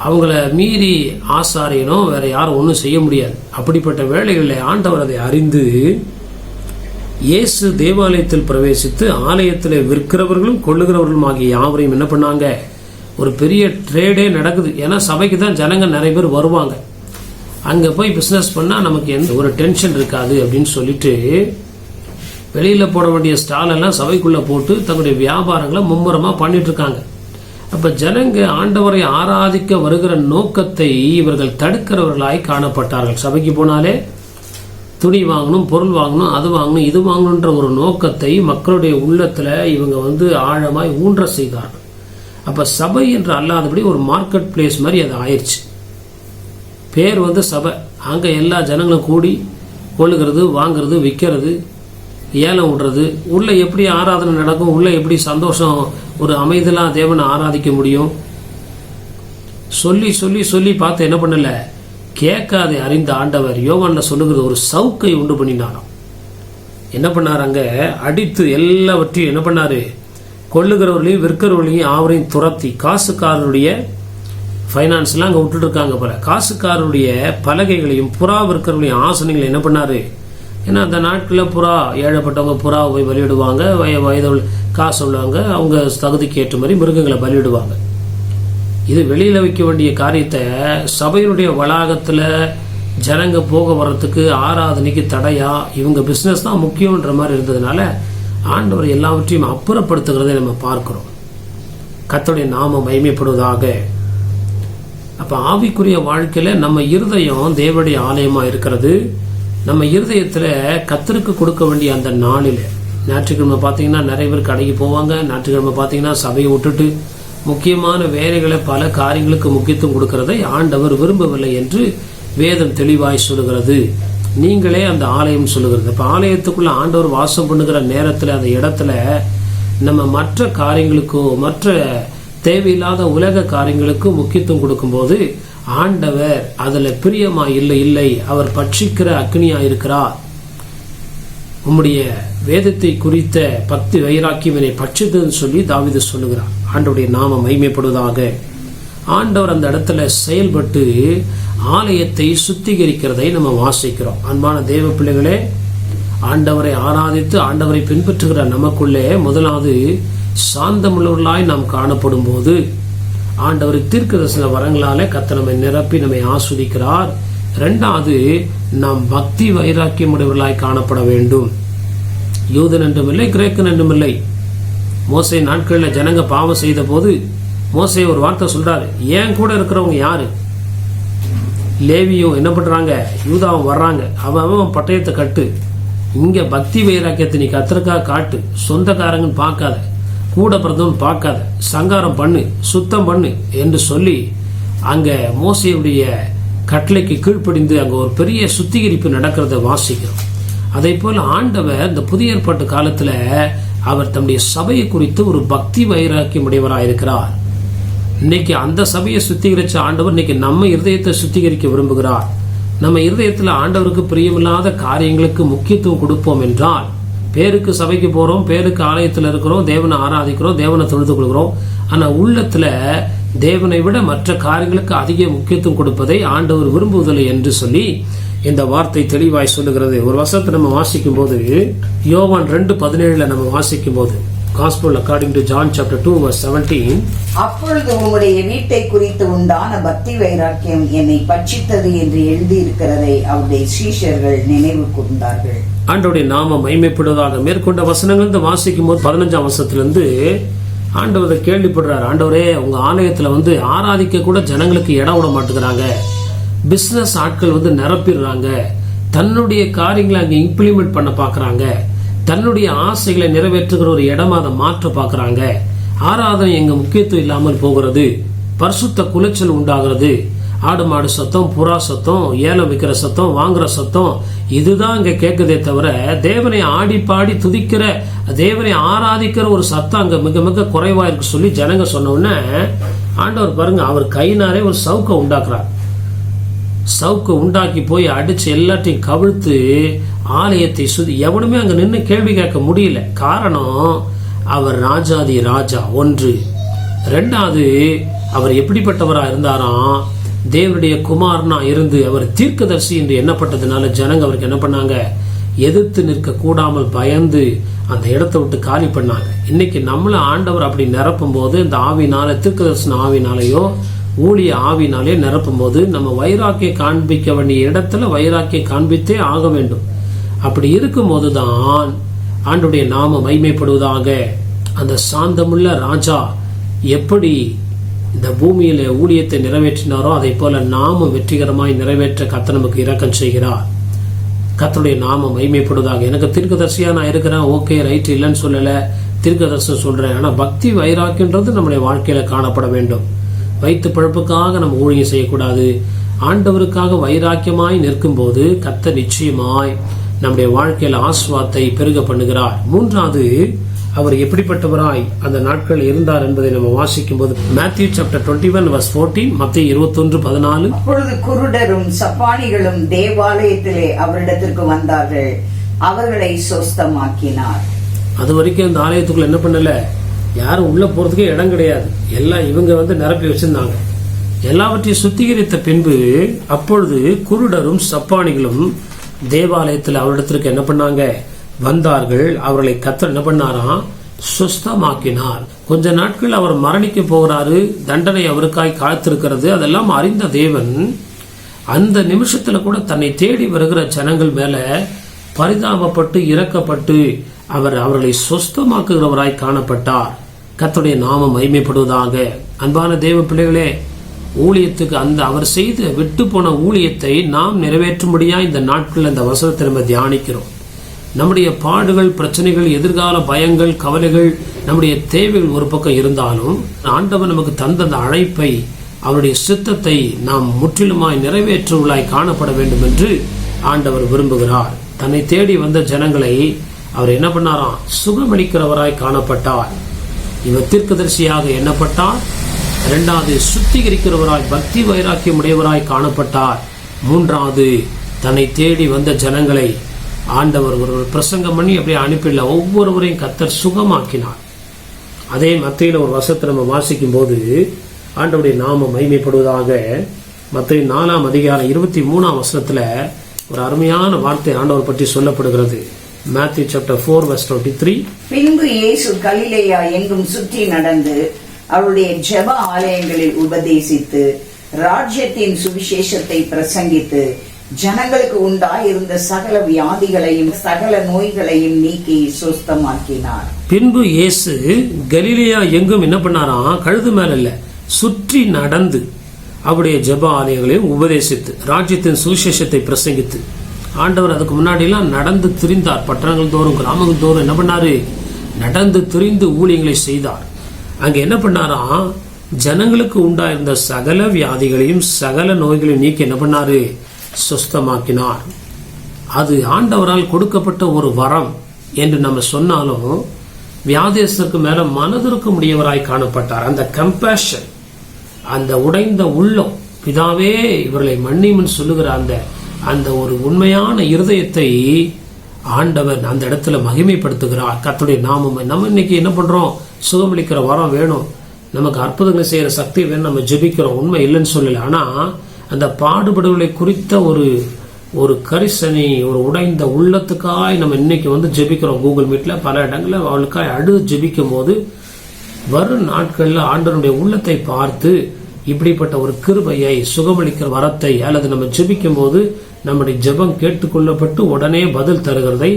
அவங்கள மீறி ஆசாரியனோ வேற யாரும் ஒன்றும் செய்ய முடியாது. அப்படிப்பட்ட வேளைகளில் ஆண்டவர் அதை அறிந்து இயேசு தேவாலயத்தில் பிரவேசித்து ஆலயத்தில் விற்கிறவர்களும் கொள்ளுகிறவர்களும் ஆகிய யாவரையும் என்ன பண்ணாங்க, ஒரு பெரிய ட்ரேடே நடக்குது. ஏன்னா சபைக்கு தான் ஜனங்க நிறைய பேர் வருவாங்க. அங்க போய் பிசினஸ் பண்ணா நமக்கு எந்த ஒரு டென்ஷன் இருக்காது அப்படின்னு சொல்லிட்டு வெளியில போட வேண்டிய ஸ்டால் எல்லாம் சபைக்குள்ள போட்டு தங்களுடைய வியாபாரங்களை மும்முரமா பண்ணிட்டு இருக்காங்க. அப்ப ஜனங்க ஆண்டவரை ஆராதிக்க வருகிற நோக்கத்தை இவர்கள் தடுக்கிறவர்களாய் காணப்பட்டார்கள். சபைக்கு போனாலே துணி வாங்கணும், பொருள் வாங்கணும், அது வாங்கணும், இது வாங்கணுன்ற ஒரு நோக்கத்தை மக்களுடைய உள்ளத்துல இவங்க ஆழமாய் ஊன்ற செய்தார்கள். அப்ப சபை என்று அல்லாதபடி ஒரு மார்க்கெட் பிளேஸ் மாதிரி அது ஆயிடுச்சு. பேர் சபை. அங்க எல்லா ஜனங்களும் கூடி கொள்ளுகிறது, வாங்குறது, விற்கிறது, ஏலம் விடுறது. உள்ள எப்படி ஆராதனை நடக்கும், உள்ள எப்படி சந்தோஷம், ஒரு அமைதலா தேவனை ஆராதிக்க முடியும்? சொல்லி சொல்லி சொல்லி பார்த்து என்ன பண்ணல, கேட்காத அறிந்த ஆண்டவர் யோவான்ல சொல்லுகிறது ஒரு சவுக்கை உண்டு பண்ணினாராம். என்ன பண்ணார், அங்க அடித்து எல்லாவற்றையும் என்ன பண்ணாரு, கொள்ளுகிறவர்களையும் விற்கிறவர்களையும் யாவரையும் துரத்தி, காசுக்காரருடைய பைனான்ஸ் எல்லாம் அங்க விட்டுட்டு இருக்காங்க போல, காசுக்காரருடைய பலகைகளையும் புறா விற்கிறவர்களையும் ஆசனங்களையும் என்ன பண்ணாரு. ஏன்னா அந்த நாட்களில் புறா, ஏழைப்பட்டவங்க புறாவை போய் பலியிடுவாங்க, வயது காசு உள்ளவங்க அவங்க தகுதிக்கு ஏற்ற மாதிரி மிருகங்களை பலியிடுவாங்க. இது வெளியில வைக்க வேண்டிய காரியத்தை சபையினுடைய வளாகத்துல ஜனங்க போக வர்றதுக்கு, ஆராதனைக்கு தடையா இவங்க பிசினஸ் தான் முக்கியம்ன்ற மாதிரி இருந்ததுனால ஆண்டவர் எல்லாவற்றையும் அப்புறப்படுத்துகிறதை நம்ம பார்க்கிறோம். கர்த்தருடைய நாமம் மகிமைப்படுவதாக. அப்ப ஆவிக்குரிய வாழ்க்கையில நம்ம இருதயம் தேவனுடைய ஆலயமா இருக்கிறது. நம்ம இருதயத்துல கர்த்தருக்கு கொடுக்க வேண்டிய அந்த நாளில, ஞாயிற்றுக்கிழமை பாத்தீங்கன்னா நிறைய பேர் கடைக்கு போவாங்க. ஞாயிற்றுக்கிழமை பாத்தீங்கன்னா சபையை விட்டுட்டு முக்கியமான வேலைகளை, பல காரியங்களுக்கு முக்கியத்துவம் கொடுக்கிறதை ஆண்டவர் விரும்பவில்லை என்று வேதம் தெளிவாய் சொல்லுகிறது. நீங்களே அந்த ஆலயம் சொல்லுகிறது. இப்ப ஆலயத்துக்குள்ள ஆண்டவர் வாசம் பண்ணுகிற நேரத்துல, அந்த இடத்துல நம்ம மற்ற காரியங்களுக்கோ மற்ற தேவையில்லாத உலக காரியங்களுக்கு முக்கியத்துவம் கொடுக்கும்போது ஆண்டவர் அதுல பிரியமா இல்லை, அவர் பட்சிக்கிற அக்னியா இருக்கிறார். உம்முடைய வேதத்தை குறித்த பக்தி வைராக்கியம் என்னை பட்சித்ததுன்னு சொல்லி தாவீது சொல்லுகிறார். ஆண்டவருடைய நாமம் மகிமைப்படுவதாக. ஆண்டவர் அந்த இடத்துல செயல்பட்டு ஆலயத்தை சுத்திகரிக்கிறதை நம்ம வாசிக்கிறோம். அன்பான தேவ பிள்ளைகளே, ஆண்டவரை ஆராதித்து ஆண்டவரை பின்பற்றுகிற நமக்குள்ளே முதலாவது சாந்தமுள்ளவர்களாய் நாம் காணப்படும் போது ஆண்டவருக்கு தீர்க்கதரிசன வரங்களாலே கர்த்தர் நம்மை நிரப்பி நம்மை ஆஸ்வதிக்கிறார். இரண்டாவது, நாம் பக்தி வைராக்கியம் உடையவர்களாய் காணப்பட வேண்டும். யூதன் என்றும் இல்லை, கிரேக்கன் என்றும் இல்லை. மோசே நாட்களில் ஜனங்க பாவம் செய்த போது மோசே ஒரு வார்த்தை சொல்றாரு, ஏன் கூட இருக்கிறவங்க யாரு? லேவியும் என்ன பண்றாங்க, யூதாவும் வர்றாங்க. அவன் பட்டயத்தை கட்டு, இங்க பக்தி வைராக்கியத்தை நீ கர்த்தருக்காக காட்டு, சொந்தக்காரங்கன்னு பார்க்காத, கூட பிறந்தவன் பார்க்காத, சங்காரம் பண்ணு, சுத்தம் பண்ணு என்று சொல்லி அங்க மோசையுடைய கட்டளைக்கு கீழ்ப்படிந்து அங்க ஒரு பெரிய சுத்திகரிப்பு நடக்கிறத வாசிக்கிறோம். அதே போல ஆண்டவர் இந்த புதிய ஏற்பாட்டு காலத்துல அவர் தம்முடைய சபையை குறித்து ஒரு பக்தி வைராக்கியம் உடையவராயிருக்கிறார். இன்னைக்கு அந்த சபையை சுத்திகரிச்ச ஆண்டவர் இன்னைக்கு நம்ம இருதயத்தை சுத்திகரிக்க விரும்புகிறார். நம்ம இருதயத்துல ஆண்டவருக்கு பிரியமில்லாத காரியங்களுக்கு முக்கியத்துவம் கொடுப்போம் என்றால், பேருக்கு சபைக்கு போறோம், பேருக்கு ஆலயத்தில் இருக்கிறோம், தேவனை ஆராதிக்கிறோம், தேவனை தொழுது கொள்கிறோம், ஆனா உள்ளத்துல தேவனை விட மற்ற காரியங்களுக்கு அதிக முக்கியத்துவம் கொடுப்பதை ஆண்டவர் விரும்புவதில்லை என்று சொல்லி இந்த வார்த்தை தெளிவாய் சொல்லுகிறது. ஒரு வசனத்தை நம்ம வாசிக்கும் போது, யோவான் 2:17 நம்ம வாசிக்கும் போது, Gospel according to John chapter 2 verse 17, அப்பொழுது உம்முடைய வீட்டை குறித்து உண்டான பக்தி வைராக்கியம் என்னை பட்சித்தது என்று எழுதியிருக்கிறதை அவருடைய சீஷர்கள் நினைவு கூர்ந்தார்கள். ஆண்டவருடைய நாமம் மகிமைப்படுவதாக. மேற்கொண்ட வசனங்கள் வாசிக்கும் போது 15ஆம் வசனத்திலிருந்து ஆண்டவரை கேள்விப்படுறாரு. ஆண்டவரே, உங்க ஆலயத்துல ஆராதிக்க கூட ஜனங்களுக்கு இடம் விட மாட்டேங்கிறாங்க, பிசினஸ் ஆட்கள் நிரப்பிடுறாங்க, தன்னுடைய காரியங்களை அங்க இம்ப்ளிமெண்ட் பண்ண பாக்குறாங்க, தன்னுடைய ஆசைகளை நிறைவேற்றுகிற ஒரு இடமா அதை மாற்ற பாக்குறாங்க, ஆராதனை எங்க முக்கியத்துவம் இல்லாமல் போகிறது, பரிசுத்த குலைச்சல் உண்டாகிறது, ஆடு மாடு சத்தம், புறா சத்தம், ஏலம் விற்கிற சத்தம், வாங்குற சத்தம், இதுதான் இங்க கேட்குதே தவிர தேவனை ஆடி பாடி துதிக்கிற, தேவனை ஆராதிக்கிற ஒரு சத்தம் அங்க மிக மிக குறைவா இருக்கு சொல்லி ஜனங்க சொன்ன உடனே ஆண்டவர் பாருங்க, அவர் கையினாரே ஒரு சவுக்க உண்டாக்குறார். சவுக்கு உண்டாக்கி போய் அடிச்சு எல்லாத்தையும் கவிழ்த்து ஆலயத்தை சுத்தி, எவனுமே அங்க நின்று கேள்வி கேட்க முடியல. காரணம், அவர் ராஜாதி ராஜா ஒன்று. ரெண்டாவது, அவர் எப்படிப்பட்டவரா இருந்தாராம், தேவனுடைய குமாரனா இருந்து அவர் தீர்க்கதரிசி என்று எண்ணப்பட்டதுனால ஜனங்க அவருக்கு என்ன பண்ணாங்க, எதிர்த்து நிற்க கூடாமல் பயந்து அந்த இடத்தை விட்டு காலி பண்ணாங்க. இன்னைக்கு நம்மள ஆண்டவர் அப்படி நிரப்பும் போது, இந்த ஆவினால, தீர்க்கதரிசன ஆவினாலேயோ ஊழிய ஆவினாலே நிரப்பும் போது, நம்ம வைராக்கியை காண்பிக்க வேண்டிய இடத்துல வைராக்கியை காண்பித்தே ஆக வேண்டும். அப்படி இருக்கும் போதுதான் ஆண்டுடைய நாம மகிமைப்படுவதாக. அந்த சாந்தமுள்ள ராஜா எப்படி இந்த பூமியில ஊழியத்தை நிறைவேற்றினாரோ, அதை போல நாமும் வெற்றிகரமாய் நிறைவேற்ற கர்த்தர் நமக்கு இரக்கம் செய்கிறார். கர்த்தருடைய நாமம் மகிமைப்படுவதாக. எனக்கு தீர்க்கதரிசியா நான் இருக்கிறேன், ஓகே ரைட், இல்லைன்னு சொல்லல, தீர்க்கதரிசனம் சொல்றேன். ஆனா பக்தி வைராக்கியன்றது நம்முடைய வாழ்க்கையில காணப்பட வேண்டும். வயிற்று பழப்புக்காக நம்ம ஊழியம் செய்யக்கூடாது. ஆண்டவருக்காக வைராக்கியமாய் நிற்கும் போது கர்த்தர் நிச்சயமாய் நம்முடைய வாழ்க்கையில ஆசீர்வாதத்தை பெருக பண்ணுகிறார். மூன்றாவது, அவர் எப்படிப்பட்டவராய் அந்த நாட்கள் இருந்தார் என்பதை நம்ம வாசிக்கும் போது மேத்யூ சாப்டர் 21:14, மத்தேயு 21:14. அப்பொழுது குருடரும் சப்பானிகளும் தேவாலயத்திலே அவரிடத்திற்கு வந்தார்கள், அவர்களை சொஸ்தமாக்கினார். அது வரைக்கும் அந்த ஆலயத்துக்குள்ள என்ன பண்ணல, யாரும் உள்ள போறதுக்கே இடம் கிடையாது. எல்லாம் இவங்க நிரப்பி வச்சிருந்தாங்க. எல்லாவற்றையும் சுத்திகரித்த பின்பு அப்பொழுது குருடரும் சப்பானிகளும் தேவாலயத்தில் அவரிடத்திற்கு என்ன பண்ணாங்க, வந்தார்கள். அவர்களை கர்த்தர் என்ன பண்ணாராம், சுஸ்தமாக்கினார். கொஞ்ச நாட்கள் அவர் மரணிக்க போகிறாரு, தண்டனை அவருக்காய் காத்திருக்கிறது. அதெல்லாம் அறிந்த தேவன் அந்த நிமிஷத்துல கூட தன்னை தேடி வருகிற ஜனங்கள் மேல பரிதாபப்பட்டு இரக்கப்பட்டு அவர்களை சுஸ்தமாக்குகிறவராய் காணப்பட்டார். கர்த்தருடைய நாமம் மகிமைப்படுவதாக. அன்பான தேவ பிள்ளைகளே, ஊழியத்துக்கு அவர் செய்த விட்டு போன ஊழியத்தை நாம் நிறைவேற்றும்படியா இந்த நாட்கள் அந்த வசனத்தை நம்ம தியானிக்கிறோம். நம்முடைய பாடுகள், பிரச்சனைகள், எதிர்கால பயங்கள், கவலைகள், நம்முடைய தேவைகள் ஒரு பக்கம் இருந்தாலும் ஆண்டவர் நமக்கு தந்த அந்த அழைப்பை, அவருடைய சித்தத்தை நாம் முற்றிலுமாய் நிறைவேற்றுவதாய் காணப்பட வேண்டும் என்று ஆண்டவர் விரும்புகிறார். தன்னை தேடி வந்த ஜனங்களை அவர் என்ன பண்ணாராம், சுகமளிக்கிறவராய் காணப்பட்டார். இவர் தீர்க்கதரிசியாக எண்ணப்பட்டார். இரண்டாவது, சுத்திகரிக்கிறவராய் பக்தி வைராக்கியம் உடையவராய் காணப்பட்டார். மூன்றாவது, தன்னை தேடி வந்த ஜனங்களை ஆண்டவர் ஒரு பிரசங்கம் பண்ணி அப்படியே அனுப்பிடல, ஒவ்வொருவரையும் கர்த்தர் சுகமாக்கினார். அதே மத்தியில ஒரு வசனத்தை நம்ம வாசிக்கும் போது ஆண்டவருடைய நாமம் மகிமைப்படுவதாக. மத்திய 4:23 ஒரு அருமையான வார்த்தை ஆண்டவர் பற்றி சொல்லப்படுகிறது. Matthew chapter 4:23. பின்பு இயேசு கலிலேயா எங்கும் சுற்றி நடந்து அவருடைய ஜெப ஆலயங்களில் உபதேசித்து ராஜ்யத்தின் சுவிசேஷத்தை பிரசங்கித்து ஜனங்களுக்கு உண்டாயிருந்த சகல வியாதிகளையும் சகல நோய்களையும் நீக்கி சுஸ்தமாக்கினார். பின்பு இயேசு கலிலேயா எங்கும் என்ன பண்ணாராம், கழுது மேல இல்ல, சுற்றி நடந்து அவருடைய ஜெப ஆலயங்களையும் உபதேசித்து ராஜ்யத்தின் சுவிசேஷத்தை பிரசங்கித்து. ஆண்டவர் அதுக்கு முன்னாடி எல்லாம் நடந்து திரிந்தார். பட்டணங்கள் தோறும் கிராமங்கள் தோறும் என்ன பண்ணாரு, நடந்து திரிந்து ஊழியங்களை செய்தார். அங்க என்ன பண்ணாராம், ஜனங்களுக்கு உண்டாயிருந்த சகல வியாதிகளையும் சகல நோய்களையும் நீக்கி என்ன பண்ணாரு, சுஸ்தமாக்கினார். அது ஆண்டவரால் கொடுக்கப்பட்ட ஒரு வரம் என்று நம்ம சொன்னாலும் வியாதியஸ்தருக்கு மேல மனதிருக்க முடியவராய் காணப்பட்டார். அந்த கம்பேஷன், அந்த உடைந்த உள்ளம், பிதாவே இவர்களை மன்னியும்னு சொல்லுகிற அந்த ஒரு உண்மையான இருதயத்தை ஆண்டவர் அந்த இடத்துல மகிமைப்படுத்துகிறார். கர்த்தருடைய நாமம். நம்ம இன்னைக்கு என்ன பண்றோம், சுகமளிக்கிற வரம் வேணும், நமக்கு அற்புதங்களை செய்யற சக்தி வேணும், நம்ம ஜெபிக்கிறோம், உண்மை இல்லைன்னு சொல்லல. ஆனா அந்த பாடுபடுகளை குறித்த ஒரு கரிசனை, ஒரு உடைந்த உள்ளத்துக்காய் நம்ம இன்னைக்கு ஜெபிக்கிறோம். கூகுள் மீட்ல பல இடங்கள்ல அவளுக்காய் அழுது ஜெபிக்கும் போது வரும் நாட்கள்ல ஆண்டவருடைய உள்ளத்தை பார்த்து இப்படிப்பட்ட ஒரு கிருபையை, சுகமளிக்கிற வரத்தை அல்லது நம்ம ஜெபிக்கும் போது நம்முடைய ஜெபம் கேட்டுக்கொள்ளப்பட்டு உடனே பதில் தருகிறதை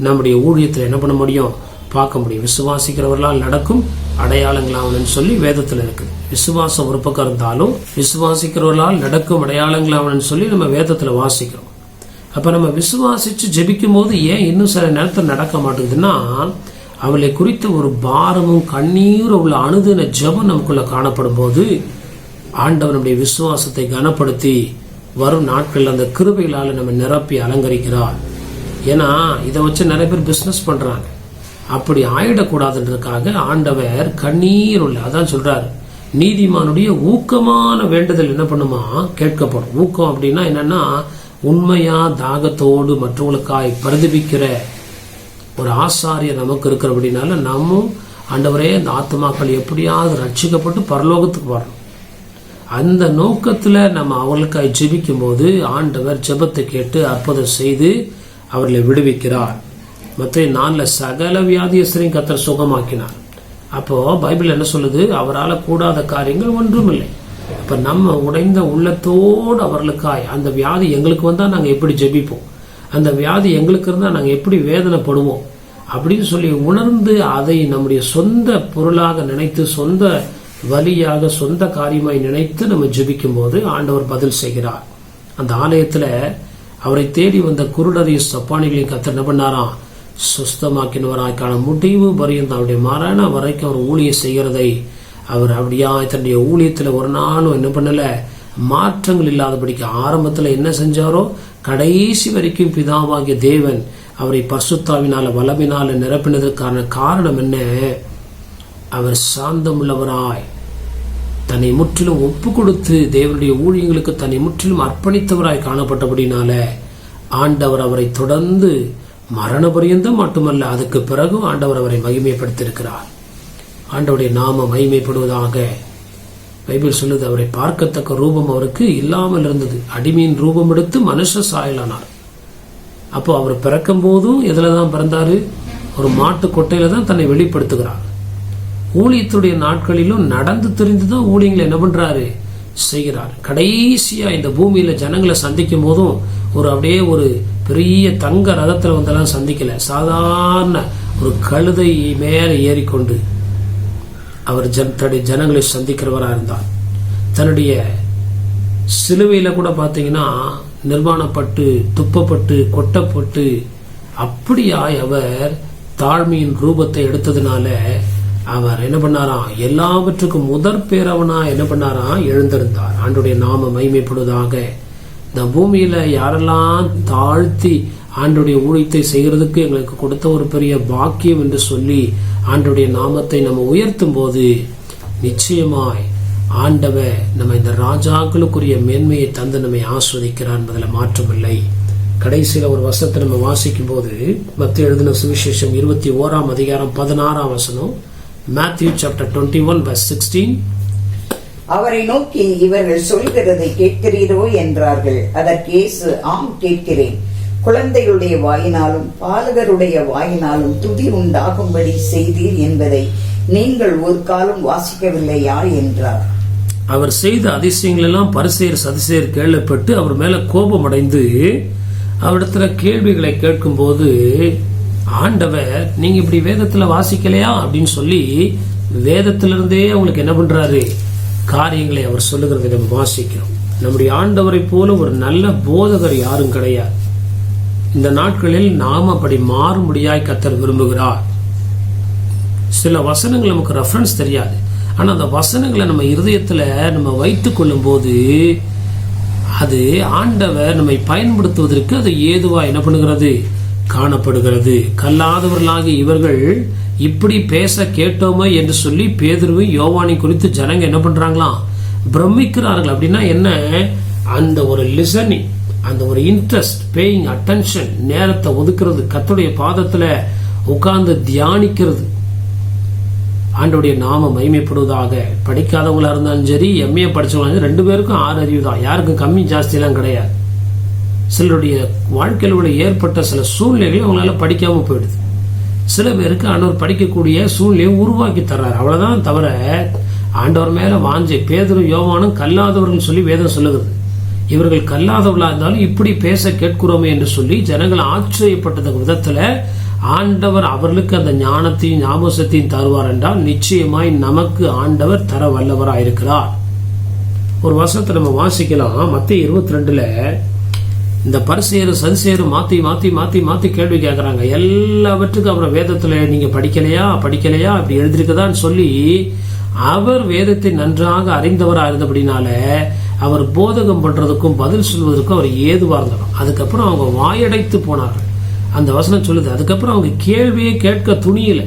நம்முடைய ஊழியத்தில் என்ன பண்ண முடியும், பார்க்க முடியும். விசுவாசிக்கிறவர்களால் நடக்கும் அடையாளங்களாவனு சொல்லி வேதத்துல இருக்கு. விசுவாசம் ஒரு பக்கம் இருந்தாலும் விசுவாசிக்கிறவர்களால் நடக்கும் அடையாளங்களாவனு சொல்லி நம்ம வேதத்துல வாசிக்கிறோம். அப்ப நம்ம விசுவாசிச்சு ஜெபிக்கும் போது ஏன் இன்னும் சில நேரத்தில் நடக்க மாட்டேங்குதுன்னா, அவளை குறித்த ஒரு பாரமும் கண்ணீரும் உள்ள அனுதின ஜெபம் நமக்குள்ள காணப்படும் போது ஆண்டவர் நம்முடைய விசுவாசத்தை கனப்படுத்தி வரும் நாட்கள் அந்த கிருபைகளால நம்ம நிரப்பி அலங்கரிக்கிறார். ஏன்னா இதை வச்சு நிறைய பேர் பிசினஸ் பண்றாங்க. அப்படி ஆயிடக்கூடாதுன்றதுக்காக ஆண்டவர் கண்ணீர் உள்ள, அதான் சொல்றாரு, நீதிமானுடைய ஊக்கமான வேண்டுதல் என்ன பண்ணுமா, கேட்கப்படும். ஊக்கம் அப்படின்னா என்னன்னா, உண்மையா தாகத்தோடு மற்றவங்களுக்காய் பிரதிபிக்கிற ஒரு ஆசாரியர் நமக்கு இருக்கிறபடினால நம்ம ஆண்டவரே அந்த ஆத்மாக்கள் எப்படியாவது ரட்சிக்கப்பட்டு பரலோகத்துக்கு வரணும். அந்த நோக்கத்துல நம்ம அவர்களுக்காய் ஜெபிக்கும் போது ஆண்டவர் ஜெபத்தை கேட்டு அற்புதம் செய்து அவர்களை விடுவிக்கிறார். மற்ற 4 சகல வியாதியஸ்தரையும் கர்த்தர் சுகமாக்கினார். அப்போ பைபிள் என்ன சொல்லுது, அவரால் கூடாத காரியங்கள் ஒன்றும் இல்லை. அப்ப நம்ம உடைந்த உள்ளத்தோடு அவர்களுக்காய், அந்த வியாதி எங்களுக்கு வந்தா நாங்க எப்படி ஜெபிப்போம், அந்த வியாதி எங்களுக்கு இருந்தா நாங்க எப்படி வேதனைப்படுவோம் அப்படின்னு சொல்லி உணர்ந்து அதை நம்முடைய சொந்த பொருளாக நினைத்து, சொந்த வலியாக, சொந்த காரியமாய் நினைத்து நம்ம ஜெபிக்கும் போது ஆண்டவர் பதில் செய்கிறார். அந்த ஆலயத்துல அவரை தேடி வந்த குருடரையும் சப்பானிகளையும் கர்த்தர் என்ன பண்ணாராம்? சுஸ்தமாக்கினவராய்க்கான முடிவு பரியந்தம் அவருடைய மரண வரைக்கும் அவர் ஊழியம் செய்கிறதை அவர் அப்படியா தன்னுடைய ஊழியத்துல ஒரு நாளும் என்ன பண்ணல, மாற்றங்கள் இல்லாதபடிக்கு ஆரம்பத்துல என்ன செஞ்சாரோ கடைசி வரைக்கும் பிதாவாகிய தேவன் அவரை பரிசுத்தாவினால வல்லமையினால நிரப்பினதற்கான காரணம் என்ன? அவர் சாந்தமுள்ளவராய் தன்னை முற்றிலும் ஒப்பு கொடுத்து தேவனுடைய ஊழியங்களுக்கு தன்னை முற்றிலும் அர்ப்பணித்தவராய் காணப்பட்டபடினால ஆண்டவர் அவரை தொடர்ந்து மரண பரியந்தம் மட்டுமல்ல, அதுக்கு பிறகும் ஆண்டவர் அவரை மகிமைப்படுத்தியிருக்கிறார். ஆண்டவருடைய நாம மகிமைப்படுவதாக. பைபிள் சொல்லுது, அவரை பார்க்கத்தக்க ரூபம் அவருக்கு இல்லாமல் இருந்தது. அடிமையின் ரூபம் எடுத்து மனுஷ சாயலானார். அப்போ அவர் பிறக்கும் போதும் எதுலதான் பிறந்தாரு? ஒரு மாட்டு கொட்டையில தான் தன்னை வெளிப்படுத்துகிறார். ஊழியத்துடைய நாட்களிலும் நடந்து தெரிந்துதான் ஊழியங்களை என்ன பண்றாரு? செய்கிறார். கடைசியா இந்த பூமியில ஜனங்களை சந்திக்கும் போதும் அப்படியே ஒரு பெரிய தங்க ரதத்துல வந்தெல்லாம் சந்திக்கல, சாதாரண ஒரு கழுதை மேல ஏறிக்கொண்டு அவர் தன்னுடைய ஜனங்களை சந்திக்கிறவரா இருந்தார். தன்னுடைய சிலுவையில கூட பாத்தீங்கன்னா நிர்வாணப்பட்டு துப்பப்பட்டு கொட்டப்பட்டு அப்படியாய் அவர் தாழ்மையின் ரூபத்தை எடுத்ததுனால அவர் என்ன பண்ணாராம்? எல்லாவற்றுக்கும் முதற் பேரவனா என்ன பண்ணாராம்? எழுந்திருந்தார். ஆண்டுடைய நாம மகிமைப்படுவதாக. இந்த பூமியில யாரெல்லாம் தாழ்த்தி ஆண்டுடைய ஊழியத்தை செய்கிறதுக்கு எங்களுக்கு கொடுத்த ஒரு பெரிய பாக்கியம் என்று சொல்லி ஆண்டுடைய நாமத்தை நம்ம உயர்த்தும் போது நிச்சயமாய் ஆண்டவர் நம்ம இந்த ராஜாக்களுக்குரிய மேன்மையை தந்து நம்மை ஆஸ்வதிக்கிறார் என்பதில் மாற்றமில்லை. கடைசியில ஒரு வசனத்தை நம்ம வாசிக்கும் போது மத்தேயு எழுதின சுவிசேஷம் 21ஆம் அதிகாரம் 16ஆம் வசனம், Matthew chapter 21 verse 16. அவரை நோக்கி, இவர்கள் சொல்கிறதை கேட்கிறீரோ என்றார்கள். அதற்கு இயேசு, ஆம் கேட்கிறேன். குழந்தைகளுடைய வாயினாலும் பாலகருடைய வாயினாலும் துதி உண்டாகும்படி செய்தீர் என்பதை நீங்கள் ஒரு காலம் வாசிக்கவில்லையா என்றார். அவர் செய்த அதிசயங்கள் எல்லாம் பரிசேயர் சதுசேயர் கேள்விப்பட்டு அவர் மேல கோபம் அடைந்து அவரிடத்துல கேள்விகளை கேட்கும் போது, ஆண்டவர் நீங்க இப்படி வேதத்துல வாசிக்கலையா அப்படின்னு சொல்லி வேதத்திலிருந்தே அவங்களுக்கு என்ன பண்றாரு? காரியங்களை அவர் சொல்லுகிறதை நம்ம வாசிக்கிறோம். நம்முடைய ஆண்டவரை போல ஒரு நல்ல போதகர் யாரும் கிடையாது. இந்த நாட்களில் நாம் அப்படி மாறும்படியாய் கர்த்தர் விரும்புகிறார். சில வசனங்கள் நமக்கு ரெஃபரன்ஸ் தெரியாது, ஆனா அந்த வசனங்களை நம்ம இருதயத்துல நம்ம வைத்துக் கொள்ளும் போது அது ஆண்டவர் நம்மை பயன்படுத்துவதற்கு அது ஏதுவா என்ன பண்ணுகிறது? காணப்படுகிறது. கல்லாதவர்களாகிய இவர்கள் இப்படி பேச கேட்டோமே என்று சொல்லி பேதுருவை யோவானை குறித்து ஜனங்க என்ன பண்றாங்களாம்? பிரமிக்கிறார்கள். அப்படின்னா என்ன? அந்த ஒரு லிசனிங், அந்த ஒரு இன்ட்ரெஸ்ட், பேயிங் அட்டென்ஷன், நேரத்தை ஒதுக்குறது, கர்த்தருடைய பாதத்துல உட்கார்ந்து தியானிக்கிறது. ஆண்டவருடைய நாம மகிமைப்படுவதாக. படிக்காதவங்களா இருந்தாலும் சரி, எம்ஏ படிச்சவங்க 2 பேருக்கும் 6 அறிவு தான். யாருக்கும் கம்மி ஜாஸ்தி எல்லாம் கிடையாது. சிலருடைய வாழ்க்கையில ஏற்பட்ட சில சூழ்நிலையும் அவங்களால படிக்காம போயிடுது. சில பேருக்கு ஆண்டவர் படிக்கக்கூடிய சூழ்நிலையை உருவாக்கி தர்றாரு, அவ்வளவுதான். தவிர ஆண்டவர் மேல வாஞ்சை. பேதுரு யோவானும் கல்லாதவர்கள் சொல்லி வேதம் சொல்லுகிறது. இவர்கள் கல்லாதவர்களா இருந்தாலும் இப்படி பேச கேட்கிறோமே என்று சொல்லி ஜனங்கள் ஆச்சரியப்பட்ட விதத்துல ஆண்டவர் அவர்களுக்கு அந்த ஞானத்தையும் ஞாபகத்தையும் தருவார் என்றால் நிச்சயமாய் நமக்கு ஆண்டவர் தர வல்லவராயிருக்கிறார். ஒரு வசனத்தை நம்ம வாசிக்கலாம். மத்தேயு 22ல இந்த பரிசேயரும் சதுசேயரும் மாத்தி மாத்தி மாத்தி மாத்தி கேள்வி கேட்கறாங்க. எல்லாவற்றுக்கும் அப்புறம் வேதத்துல நீங்க படிக்கலையா அப்படி எழுதிருக்கதான்னு சொல்லி அவர் வேதத்தை நன்றாக அறிந்தவராக இருந்தபடினால அவர் போதகம் பண்றதுக்கும் பதில் சொல்வதற்கும் அவர் ஏதுவா இருந்தாலும். அதுக்கப்புறம் அவங்க வாயடைத்து போனார்கள். அந்த வசனம் சொல்லுது. அதுக்கப்புறம் அவங்க கேள்வியை கேட்க துணியில.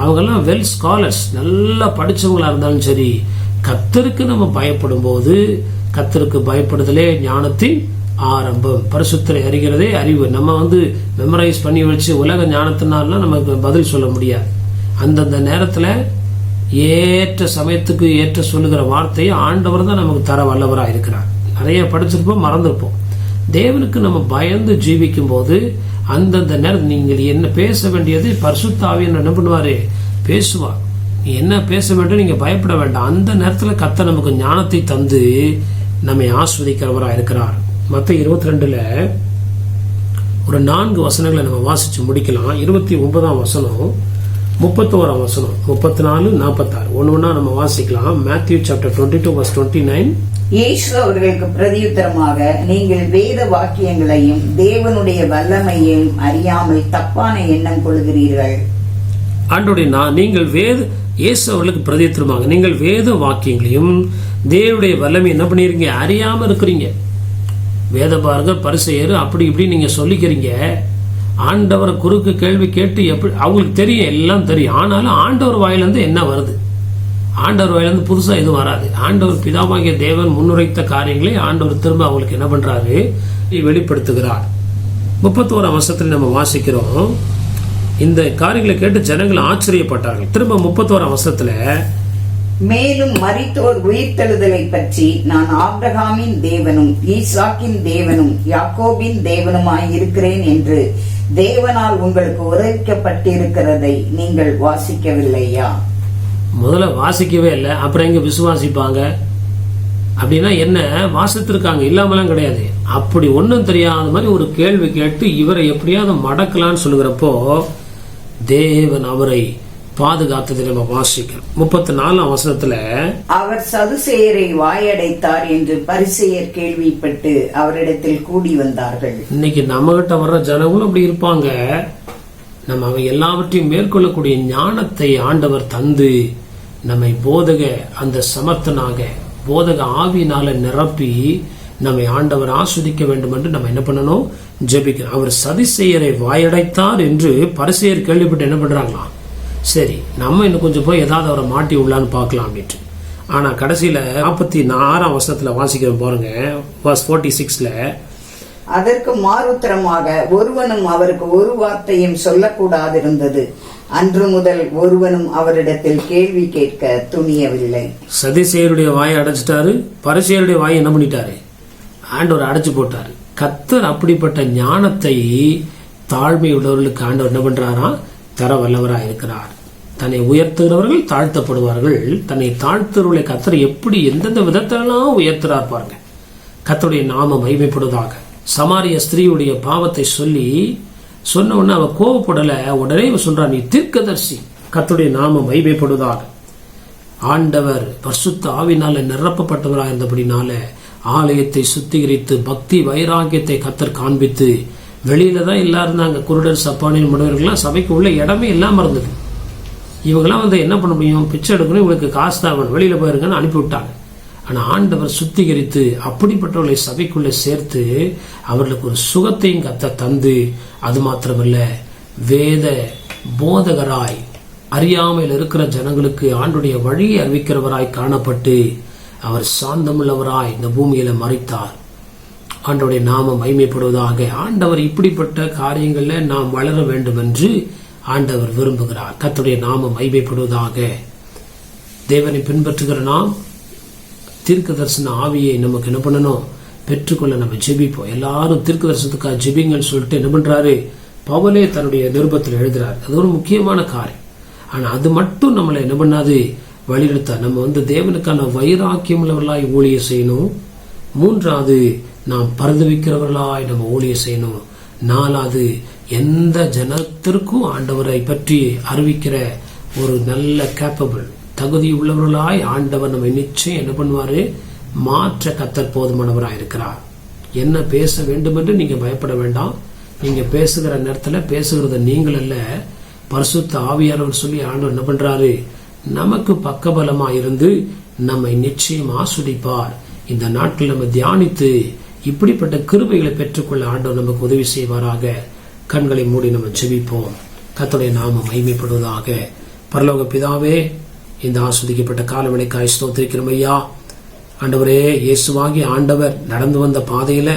அவங்க எல்லாம் வெல் ஸ்காலர்ஸ், நல்லா படிச்சவங்களா இருந்தாலும் சரி, கர்த்தருக்கு நம்ம பயப்படும் போது கர்த்தருக்கு பயப்படுதலே ஞானத்தின் ஆரம்பம். பரிசுத்தரை அறிகிறதே அறிவு. நம்ம மெமரைஸ் பண்ணி வச்சு உலக ஞானத்தினால நமக்கு பதில் சொல்ல முடியாது. அந்தந்த நேரத்துல ஏற்ற சமயத்துக்கு ஏற்ற சொல்லுகிற வார்த்தையை ஆண்டவர் தான் நமக்கு தர வல்லவராக இருக்கிறார். நிறைய படிச்சிருப்போம், மறந்துருப்போம். தேவனுக்கு நம்ம பயந்து ஜீவிக்கும் போது அந்தந்த நேரம் நீங்கள் என்ன பேச வேண்டியது பரிசுத்த ஆவியானவர் என்ன பண்ணுவாரு? பேசுவார். நீ என்ன பேச வேண்டும், நீங்க பயப்பட வேண்டாம். அந்த நேரத்துல கர்த்தர் நமக்கு ஞானத்தை தந்து நம்மை ஆஸ்வதிக்கிறவராக இருக்கிறார். மத்தேயு 22ல ஒரு 4 வசனங்களை நம்ம வாசிச்சு முடிக்கலாம். 29ஆம் வசனம், 31ஆம் வசனம், 34, 46 ஒண்ணு ஒண்ணா நம்ம வாசிக்கலாம். Matthew chapter 22 verse 29, இயேசு அவர்களுக்கு பிரதியுத்தரமாக, நீங்கள் வேத வாக்கியங்களையும் தேவனுடைய வல்லமையையும் அறியாமல் தப்பான எண்ணம் கொள்கிறீர்கள். நீங்கள் இயேசு அவர்களுக்கு பிரதியுத்தரமாக, நீங்கள் வேத வாக்கியங்களையும் தேவனுடைய வல்லமை என்ன பண்ணிருக்கீங்க? அறியாம இருக்கிறீங்க. வேத பாரகர் பரிசேயர் அப்படி இப்படி நீங்க சொல்லிக்கிறீங்க. ஆண்டவரை குறுக்கு கேள்வி கேட்டு எப்படி அவங்களுக்கு தெரியும், எல்லாம் தெரியும். ஆனாலும் ஆண்டவர் வாயிலிருந்து என்ன வருது? ஆண்டவர் வாயிலிருந்து புதுசா எதுவும் வராது. ஆண்டவர் பிதாவாகிய தேவன் முன்னுரைத்த காரியங்களை ஆண்டவர் திரும்ப அவங்களுக்கு என்ன பண்றாரு? வெளிப்படுத்துகிறார். 31 வசனத்தில் நம்ம வாசிக்கிறோம், இந்த காரியங்களை கேட்டு ஜனங்கள் ஆச்சரியப்பட்டார்கள். திரும்ப 31 வசனத்துல, மேலும் மரித்தோர் உயிர்த்தெழுதலை பற்றி நான் ஆபிரகாமின் தேவனும் ஈசாக்கின் தேவனும் யாக்கோபின் தேவனுமாய் இருக்கிறேன் என்று தேவனால் உங்களுக்கு உரைக்கப்பட்டிருக்கிறதை நீங்கள் வாசிக்கவில்லையா? முதல்ல வாசிக்கவே இல்லை, அப்புறம் எங்க விசுவாசிப்பாங்க? அப்படின்னா என்ன? வாசித்திருக்காங்க, இல்லாமலாம் கிடையாது. அப்படி ஒன்றும் தெரியாத மாதிரி ஒரு கேள்வி கேட்டு இவரை எப்படியாவது மடக்கலான்னு சொல்லுகிறப்போ தேவன் அவரை பாதுகாத்ததை நம்ம வாசிக்கிறோம். 34 வசனத்துல, அவர் சதுசேயரை வாயடைத்தார் என்று பரிசேயர் கேள்விப்பட்டு அவரிடத்தில் கூடி வந்தார்கள். இன்னைக்கு நம்ம கிட்ட வர்ற ஜனங்களும் அப்படி இருப்பாங்க. நம்ம அவை எல்லாவற்றையும் மேற்கொள்ளக்கூடிய ஞானத்தை ஆண்டவர் தந்து நம்மை போதக அந்த சமர்த்தனாக போதக ஆவியினால நிரப்பி நம்மை ஆண்டவர் ஆஸ்வதிக்க வேண்டும் என்று நம்ம என்ன பண்ணணும்? ஜெபிக்கணும். அவர் சதிசேயரை வாயடைத்தார் என்று பரிசேயர் கேள்விப்பட்டு என்ன பண்றாங்களா? சரி, நம்ம இன்னும் கொஞ்சம் போய் ஏதாவது அவரை மாட்டி உள்ளான்னு பார்க்கலாம் அப்படின்ட்டு. ஆனா கடைசியில 46 வசனத்துல வாசிக்கிறோம் பாருங்க, verse 46ல, அதற்கு மாறுத்தரமாக ஒருவனும் அவருக்கு ஒரு வார்த்தையும் சொல்லக்கூடாதிருந்தது. அன்று முதல் ஒருவனும் அவரிடத்தில் கேள்வி கேட்க துணியவில்லை. சதிசேயருடைய வாயை அடைச்சிட்டாரு, பரிசேயருடைய வாயை என்ன பண்ணிட்டாரு? ஆண்டவர் அடைச்சு போட்டாரு. கர்த்தர் அப்படிப்பட்ட ஞானத்தை தாழ்மை உள்ளவர்களுக்கு ஆண்டவர் என்ன பண்றாரா? தர வல்லவராக இருக்கிறார். தன்னை உயர்த்துகிறவர்கள் தாழ்த்தப்படுவார்கள். தன்னை தாழ்த்துறவர்களை கர்த்தர் எப்படி எந்தெந்த விதத்திலெல்லாம் உயர்த்துறார் பாருங்க. கர்த்தருடைய நாமம் மகிமைப்படுவதாக. சமாரிய ஸ்திரீயுடைய பாவத்தை சொன்ன உடனே அவ கோவப்படல. உடனே சொல்றான், நீ தீர்க்கதரிசி. கர்த்தருடைய நாமம் மகிமைப்படுவதாக. ஆண்டவர் பரிசுத்த ஆவினால நிரப்பப்பட்டவராக இருந்தபடினால ஆலயத்தை சுத்திகரித்து பக்தி வைராகியத்தை கர்த்தர் காண்பித்து, வெளியில தான் எல்லாரும் இருந்தாங்க. குருடர் சப்பானின் முடவர்கள்லாம் சபைக்கு உள்ள இடமே இல்லாம இருந்தது. இவங்கெல்லாம் என்ன பண்ண முடியும்? பிச்சை எடுக்கணும், இவங்களுக்கு காசு தான், வெளியில போயிருங்கன்னு அனுப்பிவிட்டாங்க. ஆனா ஆண்டவர் சுத்திகரித்து அப்படிப்பட்டவர்களை சபைக்குள்ள சேர்த்து அவர்களுக்கு ஒரு சுகத்தையும் கத்த தந்து, அது மாத்திரமல்ல வேத போதகராய் அறியாமையில் இருக்கிற ஜனங்களுக்கு ஆண்டுடைய வழியை அறிவிக்கிறவராய் காணப்பட்டு அவர் சாந்தமுள்ளவராய் இந்த பூமியில மறித்தார். ஆண்டவருடைய நாமம் மகிமைப்படுவதாக. ஆண்டவர் இப்படிப்பட்ட காரியங்கள்ல நாம் வளர வேண்டும் என்று ஆண்டவர் விரும்புகிறார். கர்த்தருடைய நாமம் மகிமைப்படுவதாக. தேவனை பின்பற்றுகிற நாம் தீர்க்க தரிசன ஆவியை நமக்கு என்ன பண்ணணும்? பெற்றுக்கொள்ள நம்ம ஜெபிப்போம். எல்லாரும் தீர்க்க தரிசனத்துக்காக ஜெபிங்கன்னு சொல்லிட்டு என்ன பண்றாரு? பவுலே தன்னுடைய நிருபத்தில் எழுதுறாரு. அது ஒரு முக்கியமான காரியம். ஆனா அது மட்டும் நம்மளை என்ன பண்ணாது? வழிநடத்த நம்ம தேவனுக்கான வைராக்கியம் உள்ளவர்களாய் ஊழியம் செய்யணும். 3வது, நாம் பரிதவிக்கிறவர்களாய் நம்ம ஊழியம் செய்யணும். 4வது, எந்த ஜனத்திற்கும் ஆண்டவரை பற்றி அறிவிக்கிற ஒரு நல்ல கேப்பபிள் தகுதி உள்ளவர்களாய் ஆண்டவர் நம்ம நிச்சயம் என்ன பண்ணுவாரு? மாற்ற கர்த்தர் போதுமானவராய் இருக்கிறார். என்ன பேச வேண்டும் என்று நீங்க பயப்பட வேண்டாம். நீங்க பேசுகிற நேரத்துல பேசுகிறத நீங்கள் அல்ல, பரிசுத்த ஆவியானவர் சொல்லி ஆண்டவர் என்ன பண்றாரு? நமக்கு பக்கபலமா இருந்து நம்மை நிச்சயம் ஆஸ்வதிப்பார். இந்த நாட்கள் நம்ம தியானித்து இப்படிப்பட்ட கிருபைகளை பெற்றுக்கொள்ள ஆண்டவர் நமக்கு உதவி செய்வாராக. கண்களை மூடி நம்ம ஜெபிப்போம். கர்த்தருடைய நாமம் மகிமைப்படுவதாக. பரலோக பிதாவே, இந்த ஆஸ்வதிக்கப்பட்ட காலவெளிக்காய் ஸ்தோத்திரிக்கிறோம் ஐயா. ஆண்டவரே, இயேசுவாகி ஆண்டவர் நடந்து வந்த பாதையில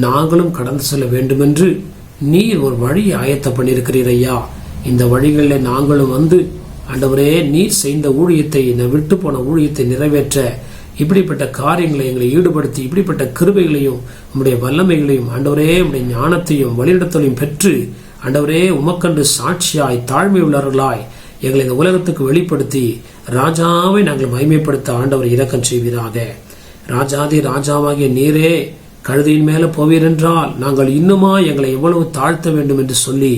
நாங்களும் கடந்து செல்ல வேண்டும் என்று நீர் ஒரு வழியை ஆயத்த பண்ணியிருக்கிறீர் ஐயா. இந்த வழிகளில் நாங்களும் ஆண்டவரே, நீர் செய்த ஊழியத்தை, விட்டு போன ஊழியத்தை நிறைவேற்ற இப்படிப்பட்ட காரியங்களை எங்களை ஈடுபடுத்தி இப்படிப்பட்ட கிருபைகளையும் உம்முடைய வல்லமைகளையும் ஆண்டவரே உம்முடைய ஞானத்தையும் வழிநடத்தலையும் பெற்று ஆண்டவரே உமக்கன்று சாட்சியாய் தாழ்மை உள்ளவர்களாய் எங்களை இந்த உலகத்துக்கு வெளிப்படுத்தி ராஜாவை நாங்கள் மகிமைப்படுத்த ஆண்டவர் இரக்கம் செய்வீராக. ராஜாதி ராஜாவாகிய நீரே கழுதையின் மேல போவீர் என்றால் நாங்கள் இன்னுமா எங்களை எவ்வளவு தாழ்த்த வேண்டும் என்று சொல்லி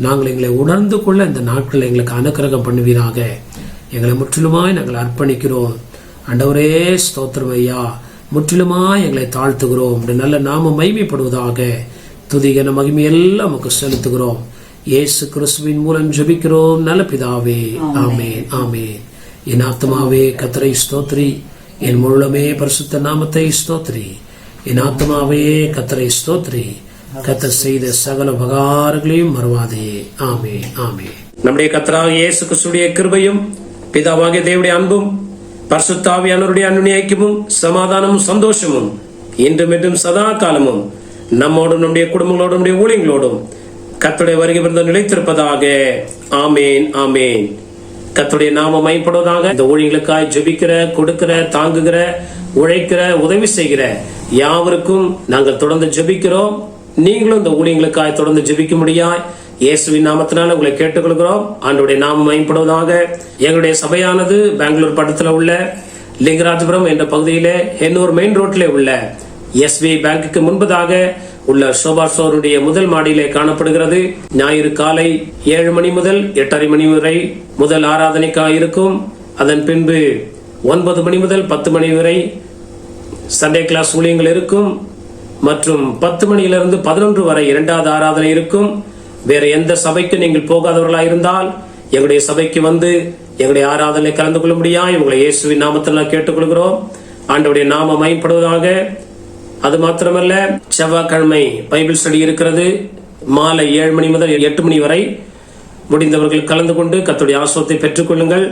நாங்கள் எங்களை உணர்ந்து கொள்ள இந்த நாட்கள் எங்களுக்கு அனுக்கிரகம் பண்ணுவீராக. எங்களை முற்றிலுமாய் நாங்கள் அர்ப்பணிக்கிறோம். ஆண்டவரே ஸ்தோத்திரம் ஐயா. முற்றிலுமாய் எங்களை தாழ்த்துகிறோம். உம்முடைய நல்ல நாமம் மகிமைப்படுவதாக. துதிகன மகிமை எல்லாம் நமக்கு செலுத்துகிறோம். இயேசு கிறிஸ்துவின் மூலம் ஜெபிக்கிறோம் நல்ல பிதாவே. ஆமென், ஆமென். என் ஆத்மாவே கர்த்தரை ஸ்தோத்திரி, என் முழுமே பரிசுத்த நாமத்தை ஸ்தோத்திரி. என் ஆத்மாவே கர்த்தரை ஸ்தோத்திரி, கர்த்தர் செய்த சகல உபகாரங்களையும் மறவாதே. ஆமென், ஆமென். நம்முடைய கர்த்தராகிய இயேசு கிறிஸ்துவின் கிருபையும் பிதாவாகிய தேவனுடைய அன்பும் பரிசுத்த ஆவியானவருடைய அன்பின் ஐக்கியமும் சமாதானமும் சந்தோஷமும் இன்றும் என்றும் சதா காலமும் நம்மோடும் நம்முடைய குடும்பங்களோடும் நம்முடைய ஊழியங்களோடும் கர்த்தருடைய வருகை விருந்தம் நிலைத்திருப்பதாக. ஆமேன், ஆமேன். கர்த்தருடைய நாமம் மகிமைப்படுவதாக. இந்த ஊழியங்களுக்காய் ஜெபிக்கிற, கொடுக்கிற, தாங்குகிற, உழைக்கிற, உதவி செய்கிற யாவருக்கும் நாங்கள் தொடர்ந்து ஜெபிக்கிறோம். நீங்களும் இந்த ஊழியங்களுக்காய் தொடர்ந்து ஜெபிக்க முடியாய் இயேசுவின் நாமத்தினால உங்களை கேட்டுக்கொள்கிறோம். ஆண்டவருடைய நாமம் மகிமைப்படுவதாக. எங்களுடைய சபையானது பெங்களூர் பட்டத்தில் உள்ள லிங்கராஜபுரம் என்ற பகுதியிலே எண்ணூர் மெயின் ரோட்ல உள்ள SBI பேங்குக்கு முன்பதாக உள்ள சோபா ஸ்டோருடைய முதல் மாடியிலே காணப்படுகிறது. ஞாயிறு காலை 7 மணி முதல் 8:30 மணி வரை முதல் ஆராதனைக்காக இருக்கும். அதன் பின்பு 9 மணி முதல் 10 மணி வரை சண்டே கிளாஸ் ஊழியங்கள் இருக்கும். மற்றும் 10 மணியிலிருந்து 11 வரை இரண்டாவது ஆராதனை இருக்கும். வேற எந்த சபைக்கு நீங்கள் போகாதவர்களாக இருந்தால் எங்களுடைய சபைக்கு வந்து எங்களுடைய ஆராதனை கலந்து கொள்ள முடியாது. உங்களை இயேசுவின் நாமத்தில் கேட்டுக்கொள்கிறோம். ஆண்டவருடைய நாமம் மகிமைப்படுவதாக. அது மாத்திரமல்ல, செவ்வாய்க்கிழமை பைபிள் ஸ்டடி இருக்கிறது. மாலை 7 மணி முதல் 8 மணி வரை முடிந்தவர்கள் கலந்து கொண்டு கர்த்தருடைய ஆசீர்வாதத்தை பெற்றுக் கொள்ளுங்கள்.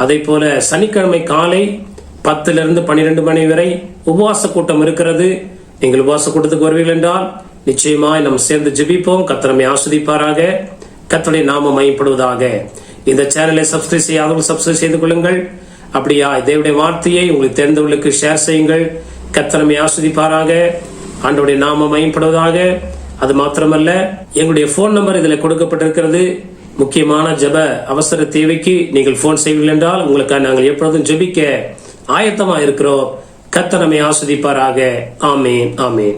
அதே போல சனிக்கிழமை காலை 10 to 12 மணி வரை உபவாச கூட்டம் இருக்கிறது. நீங்கள் உபவாச கூட்டத்துக்கு வருவீர்கள் என்றால் நிச்சயமாய் நாம் சேர்ந்து ஜெபிப்போம். கர்த்தர் நம்மை ஆசீர்வதிப்பாராக. கர்த்தருடைய நாமம் மகிமைப்படுவதாக. இந்த சேனலை சப்ஸ்கிரைப் செய்யாதவர்கள் சப்ஸ்கிரைப் செய்து கொள்ளுங்கள். அப்படியா தேவனுடைய வார்த்தையை உங்களுக்கு தெரிந்தவர்களுக்கு ஷேர் செய்யுங்கள். கர்த்தர் நம்மை ஆசீர்வதிப்பாராக. ஆண்டவருடைய நாமம் மகிமைப்படுவதாக. அது மாத்திரமல்ல, எங்களுடைய போன் நம்பர் இதில் கொடுக்கப்பட்டிருக்கிறது. முக்கியமான ஜெப அவசர தேவைக்கு நீங்கள் போன் செய்வீர்கள் என்றால் உங்களுக்கு நாங்கள் எப்பொழுதும் ஜெபிக்க ஆயத்தமா இருக்கிறோம். கர்த்தர் நம்மை ஆசீர்வதிப்பாராக. ஆமென், ஆமென்.